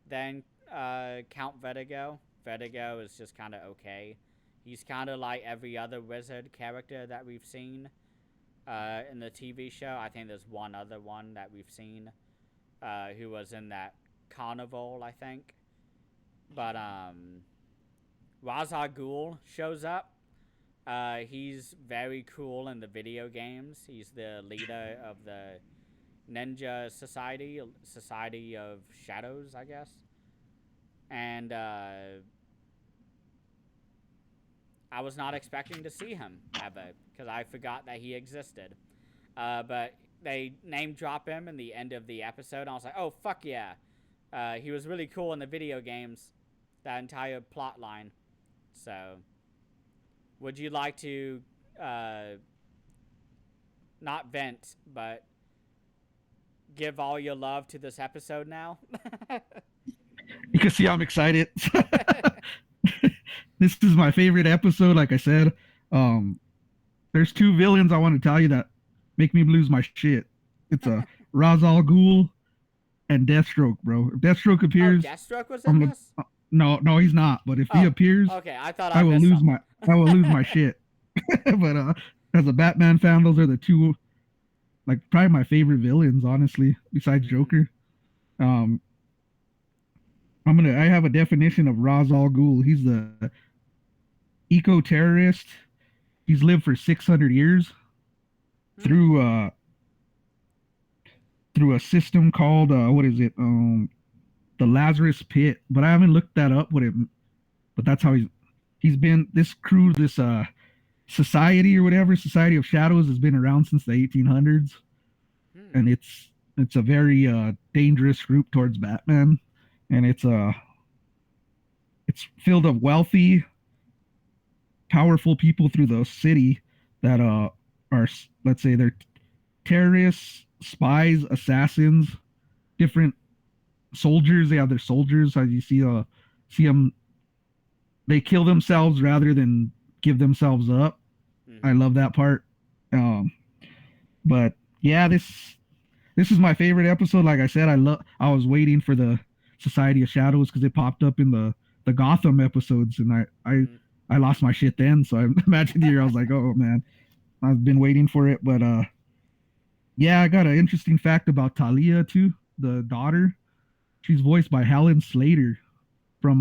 Speaker 1: than Count Vertigo. Vertigo is just kind of okay. He's kind of like every other wizard character that we've seen in the TV show. I think there's one other one that we've seen who was in that carnival, I think. But Ra's al Ghul shows up. He's very cool in the video games. He's the leader of the Ninja Society of Shadows, I guess. And I was not expecting to see him ever because I forgot that he existed. But they name drop him in the end of the episode. And I was like, oh, fuck yeah. He was really cool in the video games, that entire plot line. So, would you like to not vent, but give all your love to this episode now.
Speaker 2: You can see I'm excited. This is my favorite episode. Like I said, um, there's two villains I want to tell you that make me lose my shit. It's a Ra's al Ghul and Deathstroke, bro. If Deathstroke
Speaker 1: Oh,
Speaker 2: appears,
Speaker 1: Deathstroke was in
Speaker 2: I'm gonna,
Speaker 1: this?
Speaker 2: no, he's not. But if he
Speaker 1: Oh,
Speaker 2: appears,
Speaker 1: okay. I thought I
Speaker 2: I will
Speaker 1: missed
Speaker 2: lose
Speaker 1: something.
Speaker 2: my shit. But as a Batman fan, those are the two like probably my favorite villains, honestly, besides
Speaker 1: Mm-hmm.
Speaker 2: Joker. Um, I have a definition of Ra's al Ghul. He's the eco terrorist. He's lived for 600 years
Speaker 1: Hmm.
Speaker 2: through through a system called what is it? The Lazarus Pit. But I haven't looked that up. What it? But that's how he's been. This crew, this society or whatever, Society of Shadows, has been around since the 1800s,
Speaker 1: Hmm.
Speaker 2: and it's a very dangerous group towards Batman, and it's filled of wealthy, powerful people through the city that are, let's say, they're terrorists, spies, assassins, different soldiers. They have their soldiers. As you see them, they kill themselves rather than give themselves up. I
Speaker 1: Mm-hmm.
Speaker 2: love that part. Um, but yeah, this is my favorite episode. Like I said, I was waiting for the Society of Shadows because it popped up in the Gotham episodes, and
Speaker 1: Mm-hmm.
Speaker 2: I lost my shit then. So I imagined here I was like, oh man, I've been waiting for it. But yeah, I got an interesting fact about Talia too, the daughter. She's voiced by Helen Slater from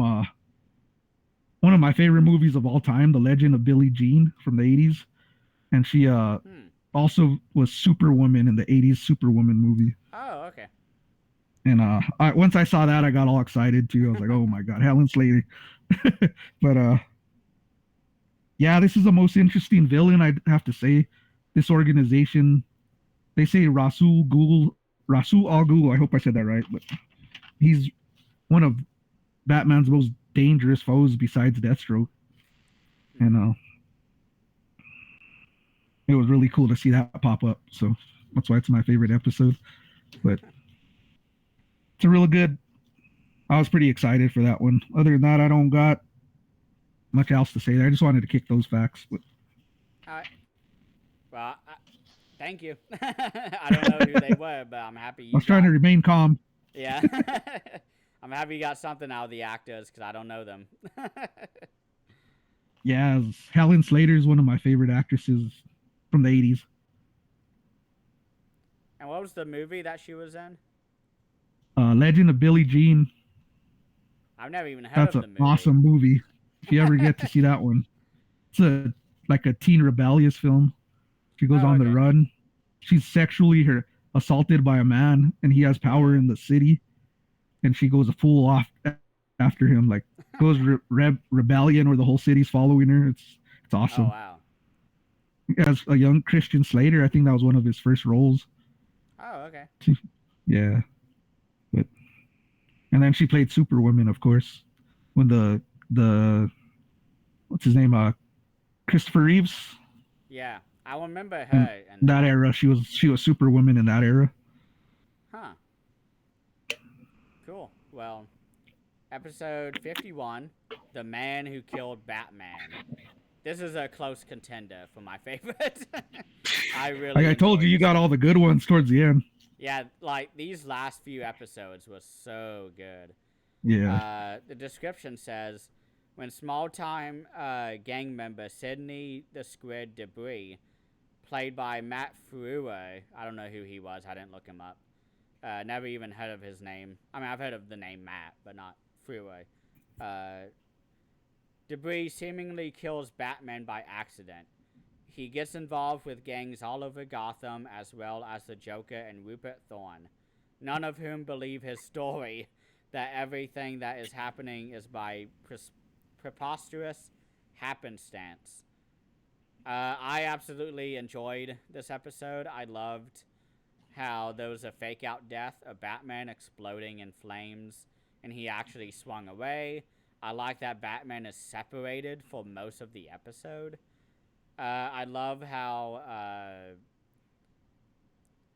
Speaker 2: one of my favorite movies of all time, The Legend of Billie Jean from the 80s, and she
Speaker 1: Hmm.
Speaker 2: also was Superwoman in the 80s Superwoman movie.
Speaker 1: Oh, okay.
Speaker 2: And once I saw that, I got all excited too. I was like, "Oh my god, Helen Slater!" But yeah, this is the most interesting villain. I'd have to say. This organization, they say Rasul Al Ghul. I hope I said that right, but he's one of Batman's most dangerous foes besides Deathstroke, and
Speaker 1: Mm-hmm.
Speaker 2: it was really cool to see that pop up. So that's why it's my favorite episode. But it's a real good. I was pretty excited for that one. Other than that, I don't got much else to say. I just wanted to kick those facts. But
Speaker 1: All right. Well, thank you. I don't know who they were, but I'm happy
Speaker 2: I
Speaker 1: you
Speaker 2: was trying to
Speaker 1: got.
Speaker 2: remain calm.
Speaker 1: Yeah. I'm happy you got something out of the actors because I don't know them.
Speaker 2: Yeah, Helen Slater is one of my favorite actresses from the 80s.
Speaker 1: And what was the movie that she was in?
Speaker 2: Legend of Billie Jean.
Speaker 1: I've never even heard
Speaker 2: That's
Speaker 1: of
Speaker 2: an
Speaker 1: the movie.
Speaker 2: awesome movie. If you ever get to see that one, it's like a teen rebellious film. She goes
Speaker 1: Oh,
Speaker 2: on the
Speaker 1: okay.
Speaker 2: run. She's sexually assaulted by a man, and he has power
Speaker 1: Oh.
Speaker 2: in the city, and she goes full off after him, like goes rebellion where the whole city's following her. It's
Speaker 1: Oh,
Speaker 2: awesome.
Speaker 1: wow.
Speaker 2: As a young Christian Slater, I think that was one of his first roles.
Speaker 1: Oh, okay.
Speaker 2: Yeah, but and then she played Superwoman, of course, when the what's his name, Christopher Reeves.
Speaker 1: Yeah. I remember
Speaker 2: In
Speaker 1: her in
Speaker 2: that
Speaker 1: that.
Speaker 2: era, she was Superwoman in that era.
Speaker 1: Huh. Cool. Well, episode 51, The Man Who Killed Batman. This is a close contender for my favorite. I
Speaker 2: Like
Speaker 1: really
Speaker 2: I told you,
Speaker 1: enjoyed
Speaker 2: you
Speaker 1: this
Speaker 2: got
Speaker 1: one.
Speaker 2: all the good ones towards the end.
Speaker 1: Yeah, like these last few episodes was so good.
Speaker 2: Yeah,
Speaker 1: The description says when small time gang member Sidney the Squid Debris, played by Matt Frewer, I don't know who he was, I didn't look him up. Never even heard of his name. I mean, I've heard of the name Matt, but not Freeway. Uh, Debris seemingly kills Batman by accident. He gets involved with gangs all over Gotham, as well as the Joker and Rupert Thorne, none of whom believe his story that everything that is happening is by preposterous happenstance. I absolutely enjoyed this episode. I loved how there was a fake out death of Batman exploding in flames and he actually swung away. I like that Batman is separated for most of the episode. I love how,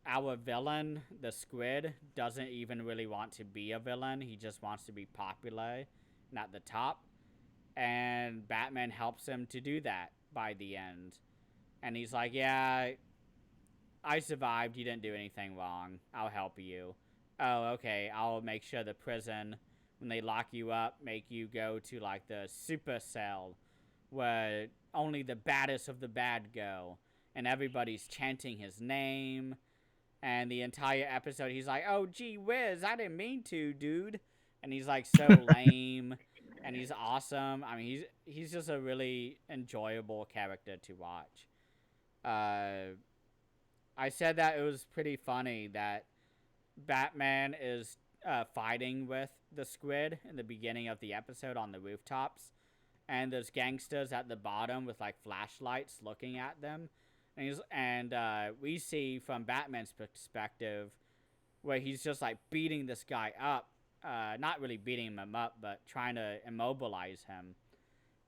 Speaker 1: our villain, the squid, doesn't even really want to be a villain. He just wants to be popular and at the top. And Batman helps him to do that by the end. And he's like, yeah, I survived. You didn't do anything wrong. I'll help you. Oh, okay. I'll make sure the prison, when they lock you up, make you go to like the super cell where only the baddest of the bad go. And everybody's chanting his name. And the entire episode, he's like, oh, gee whiz, I didn't mean to, dude. And he's like so lame. And he's awesome. I mean, he's just a really enjoyable character to watch. Uh, I said that it was pretty funny that Batman is fighting with the squid in the beginning of the episode on the rooftops, and there's gangsters at the bottom with like flashlights looking at them, and we see from Batman's perspective where he's just like beating this guy up, not really beating him up, but trying to immobilize him,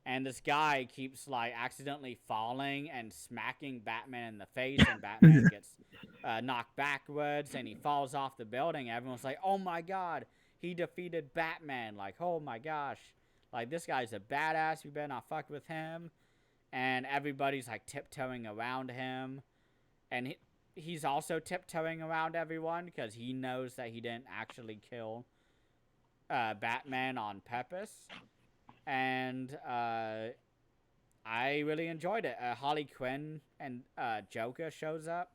Speaker 1: and this guy keeps like accidentally falling and smacking Batman in the face, and Batman gets knocked backwards and he falls off the building. Everyone's like, "Oh my god, he defeated Batman!" Like, "Oh my gosh, like this guy's a badass. You better not fuck with him." And everybody's like tiptoeing around him, and he's also tiptoeing around everyone because he knows that he didn't actually kill Batman on purpose. And I really enjoyed it. Harley Quinn and Joker shows up.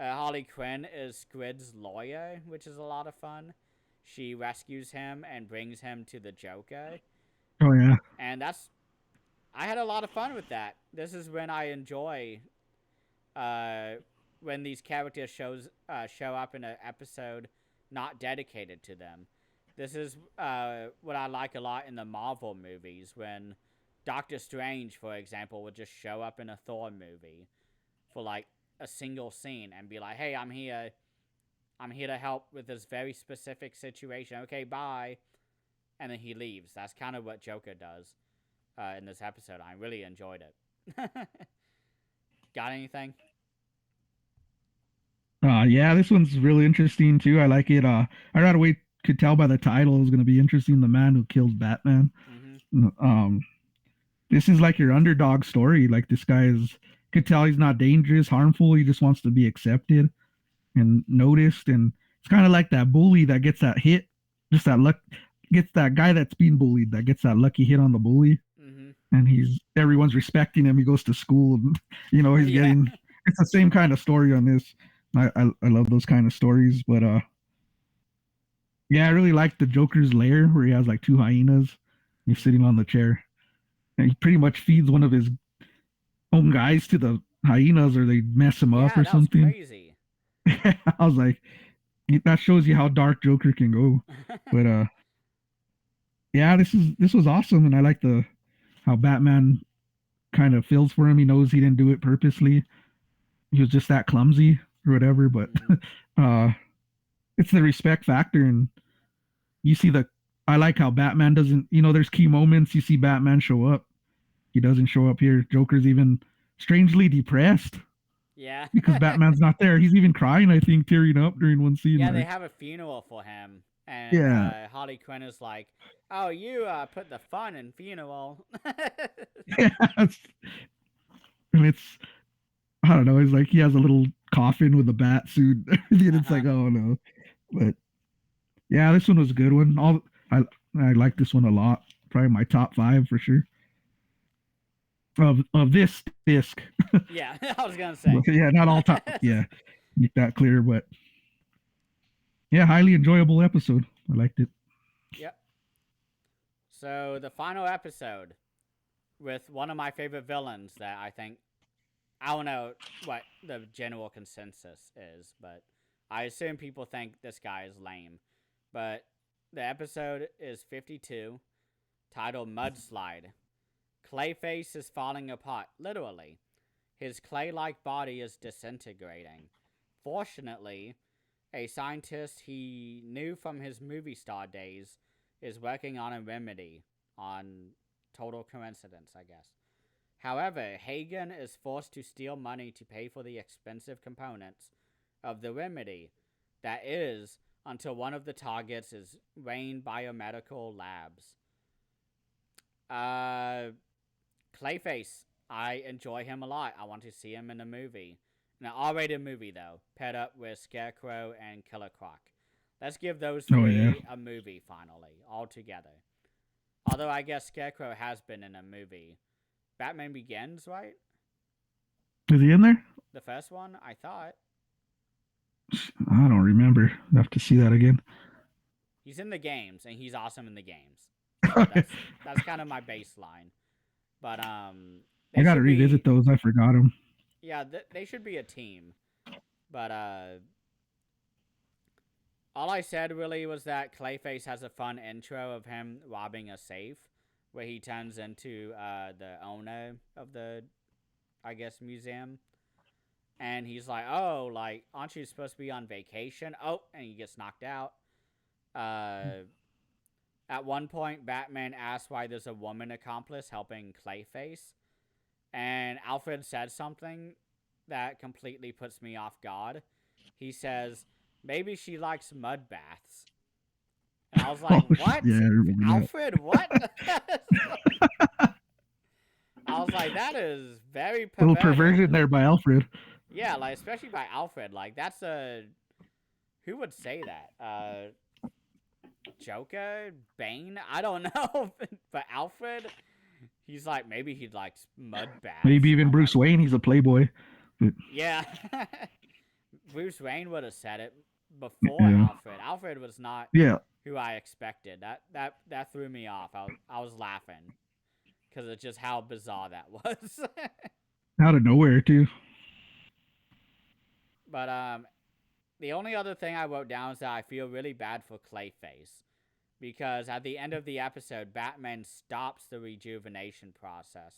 Speaker 1: Harley Quinn is Squid's lawyer, which is a lot of fun. She rescues him and brings him to the Joker,
Speaker 2: Oh yeah.
Speaker 1: and that's I had a lot of fun with that. This is when I enjoy uh, when these characters show up in an episode not dedicated to them. This is what I like a lot in the Marvel movies when Doctor Strange, for example, would just show up in a Thor movie for like a single scene and be like, "Hey, I'm here. I'm here to help with this very specific situation. Okay, bye." And then he leaves. That's kind of what Joker does in this episode. I really enjoyed it. Got anything?
Speaker 2: Yeah, this one's really interesting too. I like it. I right away could tell by the title it was going to be interesting. The man who killed Batman.
Speaker 1: Mm-hmm.
Speaker 2: Um, this is like your underdog story. Like this guy is could tell he's not dangerous, harmful. He just wants to be accepted and noticed. And it's kind of like that bully that gets that hit, just that luck, gets that guy that's being bullied that gets that lucky hit on the bully,
Speaker 1: Mm-hmm.
Speaker 2: and he's everyone's respecting him. He goes to school, and he's
Speaker 1: Yeah.
Speaker 2: getting. It's the same kind of story on this. I love those kind of stories, but yeah, I really like the Joker's lair where he has like two hyenas. He's
Speaker 1: Mm-hmm.
Speaker 2: sitting on the chair, and he pretty much feeds one of his own guys to the hyenas, or they mess him up
Speaker 1: Yeah,
Speaker 2: or
Speaker 1: that was
Speaker 2: something.
Speaker 1: crazy.
Speaker 2: I was like, that shows you how dark Joker can go. But yeah, this was awesome, and I like the how Batman kind of feels for him. He knows he didn't do it purposely. He was just that clumsy or whatever. But
Speaker 1: Mm-hmm.
Speaker 2: uh, it's the respect factor, and you see the. I like how Batman doesn't. There's key moments. You see Batman show up. He doesn't show up here. Joker's even strangely depressed
Speaker 1: Yeah.
Speaker 2: because Batman's not there. He's even crying, I think, tearing up during one scene.
Speaker 1: Yeah, they
Speaker 2: Like,
Speaker 1: have a funeral for him, and
Speaker 2: yeah,
Speaker 1: Harley Quinn is like, "Oh, you put the fun in funeral."
Speaker 2: yeah, and it's I don't know. It's like he has a little coffin with a bat suit. And it's
Speaker 1: Uh-huh.
Speaker 2: like, oh no. But yeah, this one was a good one. I I like this one a lot. Probably my top five for sure of this disc.
Speaker 1: Yeah, I was gonna say.
Speaker 2: Yeah, not all top. Yeah, make that clear. But yeah, highly enjoyable episode. I liked it.
Speaker 1: Yep. So the final episode with one of my favorite villains that I don't know what the general consensus is, but I assume people think this guy is lame. But the episode is 52, titled Mudslide. Clayface is falling apart, literally. His clay like body is disintegrating. Fortunately, a scientist he knew from his movie star days is working on a remedy on total coincidence, I guess. However, Hagen is forced to steal money to pay for the expensive components of the remedy. That is, until one of the targets is Rain Biomedical Labs. Uh, Clayface. I enjoy him a lot. I want to see him in a movie. In an R-rated movie, though, paired up with Scarecrow and Killer Croc. Let's give those
Speaker 2: Oh yeah.
Speaker 1: three a movie, finally, all together. Although I guess Scarecrow has been in a movie. Batman Begins, right?
Speaker 2: Is he in there?
Speaker 1: The first one, I thought.
Speaker 2: I don't remember. I have to see that again.
Speaker 1: He's in the games, and he's awesome in the games. So that's kind of my baseline. But
Speaker 2: I
Speaker 1: they
Speaker 2: gotta
Speaker 1: should
Speaker 2: revisit
Speaker 1: be,
Speaker 2: those. I forgot them.
Speaker 1: yeah, they should be a team. But all I said really was that Clayface has a fun intro of him robbing a safe, where he turns into the owner of the, I guess, museum. And he's like, "Oh, like, aren't you supposed to be on vacation?" Oh, and he gets knocked out. Uh, at one point, Batman asks why there's a woman accomplice helping Clayface, and Alfred said something that completely puts me off guard. He says, "Maybe she likes mud baths." And I was like,
Speaker 2: Oh yeah,
Speaker 1: "What?
Speaker 2: I remember
Speaker 1: Alfred, what?" I was like, "That is very
Speaker 2: that. Little
Speaker 1: perverted."
Speaker 2: perversion there by Alfred.
Speaker 1: Yeah, like, especially by Alfred. Like, that's a. Who would say that? Joker? Bane? I don't know. But Alfred, he's like, maybe he likes mud
Speaker 2: Maybe
Speaker 1: baths.
Speaker 2: even
Speaker 1: I'm
Speaker 2: Bruce
Speaker 1: like,
Speaker 2: Wayne. He's a playboy. But,
Speaker 1: yeah. Bruce Wayne would have said it before
Speaker 2: yeah,
Speaker 1: Alfred. Alfred was not
Speaker 2: yeah.
Speaker 1: who I expected. That threw me off. I was laughing because of just how bizarre that was.
Speaker 2: Out of nowhere too.
Speaker 1: But the only other thing I wrote down is that I feel really bad for Clayface because at the end of the episode, Batman stops the rejuvenation process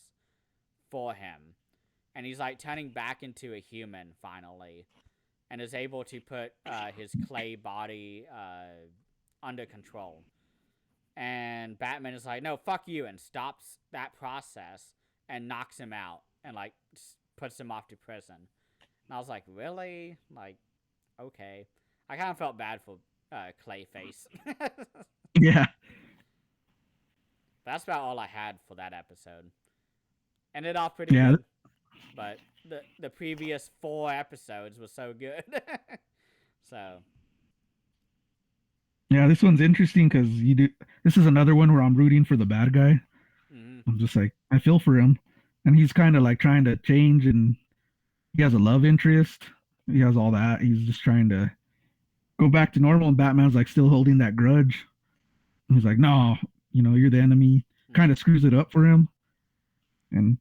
Speaker 1: for him, and he's like turning back into a human finally, and is able to put his clay body under control. And Batman is like, "No, fuck you," and stops that process and knocks him out and like puts him off to prison. And I was like, "Really? Like, okay." I kind of felt bad for Clayface.
Speaker 2: Yeah,
Speaker 1: That's about all I had for that episode. Ended off pretty
Speaker 2: yeah,
Speaker 1: good, but the previous 4 episodes were so good. So,
Speaker 2: yeah. This one's interesting because you do. This is another one where I'm rooting for the bad guy.
Speaker 1: mm-hmm,
Speaker 2: I'm just like I feel for him, and he's kind of like trying to change, and he has a love interest. He has all that. He's just trying to go back to normal, and Batman's like still holding that grudge. And he's like, no, you're the enemy. Kind
Speaker 1: mm-hmm,
Speaker 2: of screws it up for him. And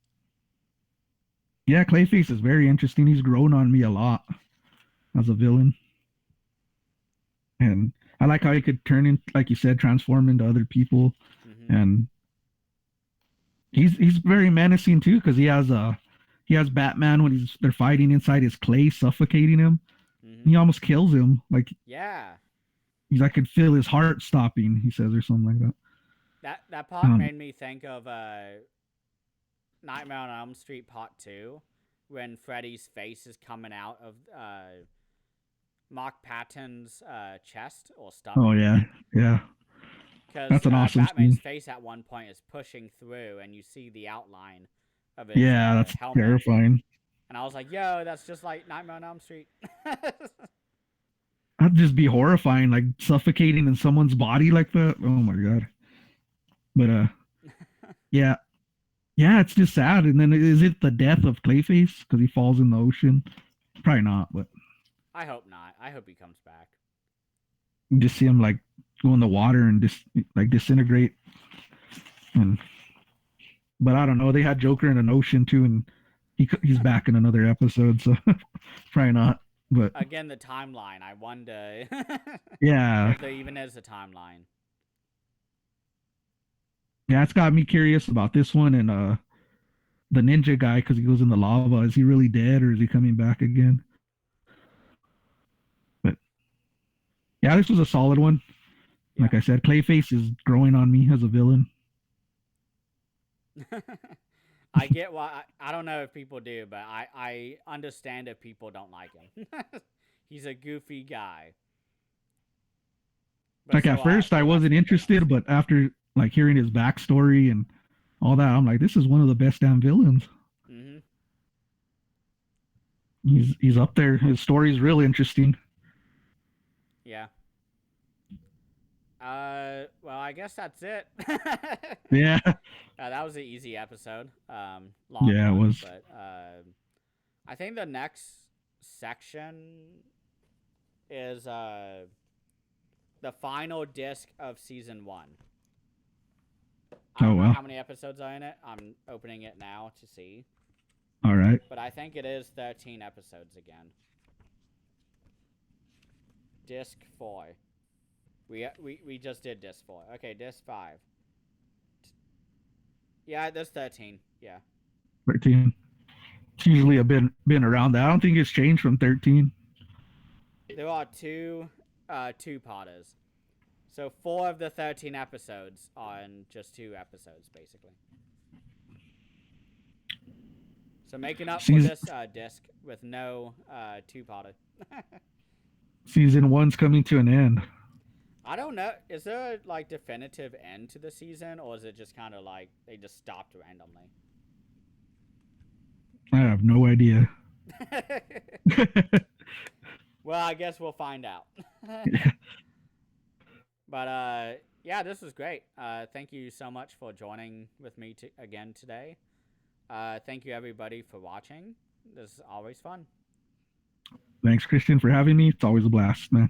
Speaker 2: yeah, Clayface is very interesting. He's grown on me a lot as a villain. And I like how he could turn in, like you said, transform into other people.
Speaker 1: mm-hmm,
Speaker 2: And he's very menacing too, because he has Batman when they're fighting inside his clay, suffocating him.
Speaker 1: mm-hmm.
Speaker 2: He almost kills him. Like
Speaker 1: Yeah,
Speaker 2: I could feel his heart stopping. He says or something like that.
Speaker 1: that part
Speaker 2: Um,
Speaker 1: made me think of Nightmare on Elm Street Part 2, when Freddy's face is coming out of Mark Patton's chest or
Speaker 2: oh
Speaker 1: stomach.
Speaker 2: yeah, yeah.
Speaker 1: Because
Speaker 2: That's an awesome
Speaker 1: Batman's
Speaker 2: scene.
Speaker 1: face at one point is pushing through, and you see the outline of his
Speaker 2: Yeah, that's
Speaker 1: helmet.
Speaker 2: terrifying.
Speaker 1: And I was like, yo, that's just like Nightmare on Elm Street.
Speaker 2: That'd just be horrifying, like suffocating in someone's body like that. Oh my god. But yeah, yeah, it's just sad. And then is it the death of Clayface because he falls in the ocean? Probably not, but
Speaker 1: I hope not. I hope he comes back.
Speaker 2: you just see him like go in the water and just like disintegrate. And but I don't know. They had Joker in an ocean too, and he's back in another episode, so probably not. But
Speaker 1: Again, the timeline. I wonder
Speaker 2: yeah,
Speaker 1: if there even is a timeline.
Speaker 2: yeah, it's got me curious about this one and the ninja guy because he goes in the lava. Is he really dead or is he coming back again? But yeah, this was a solid one.
Speaker 1: Yeah.
Speaker 2: Like I said, Clayface is growing on me as a villain.
Speaker 1: I get why. I don't know if people do, but I understand if people don't like him. He's a goofy guy, but
Speaker 2: Like
Speaker 1: so
Speaker 2: at
Speaker 1: are
Speaker 2: first, I
Speaker 1: the rest
Speaker 2: wasn't
Speaker 1: of the villains.
Speaker 2: interested, but after like hearing his backstory and all that, I'm like, this is one of the best damn villains.
Speaker 1: Mm-hmm.
Speaker 2: He's up there. His story's real interesting.
Speaker 1: Yeah. Well, I guess that's it.
Speaker 2: Yeah,
Speaker 1: That was an easy episode. Long
Speaker 2: yeah, it
Speaker 1: one,
Speaker 2: was.
Speaker 1: but I think the next section is the final disc of season 1. I
Speaker 2: Oh
Speaker 1: don't know
Speaker 2: well.
Speaker 1: how many episodes are in it. I'm opening it now to see,
Speaker 2: All right.
Speaker 1: but I think it is 13 episodes again. Disc 4. We just did disc 4. Okay, disc 5. Yeah, there's 13. Yeah.
Speaker 2: 13. It's usually a been around that. I don't think it's changed from 13.
Speaker 1: There are two-parters. So 4 of the 13 episodes are in just 2 episodes, basically. So making up for
Speaker 2: Season
Speaker 1: this disc with no two-parter.
Speaker 2: season one's coming to an end.
Speaker 1: I don't know. Is there a like definitive end to the season, or is it just kind of like they just stopped randomly?
Speaker 2: I have no idea.
Speaker 1: Well, I guess we'll find out. But yeah, this was great. Thank you so much for joining with me again today. Thank you everybody for watching. This is always fun.
Speaker 2: Thanks, Christian, for having me. It's always a blast, man.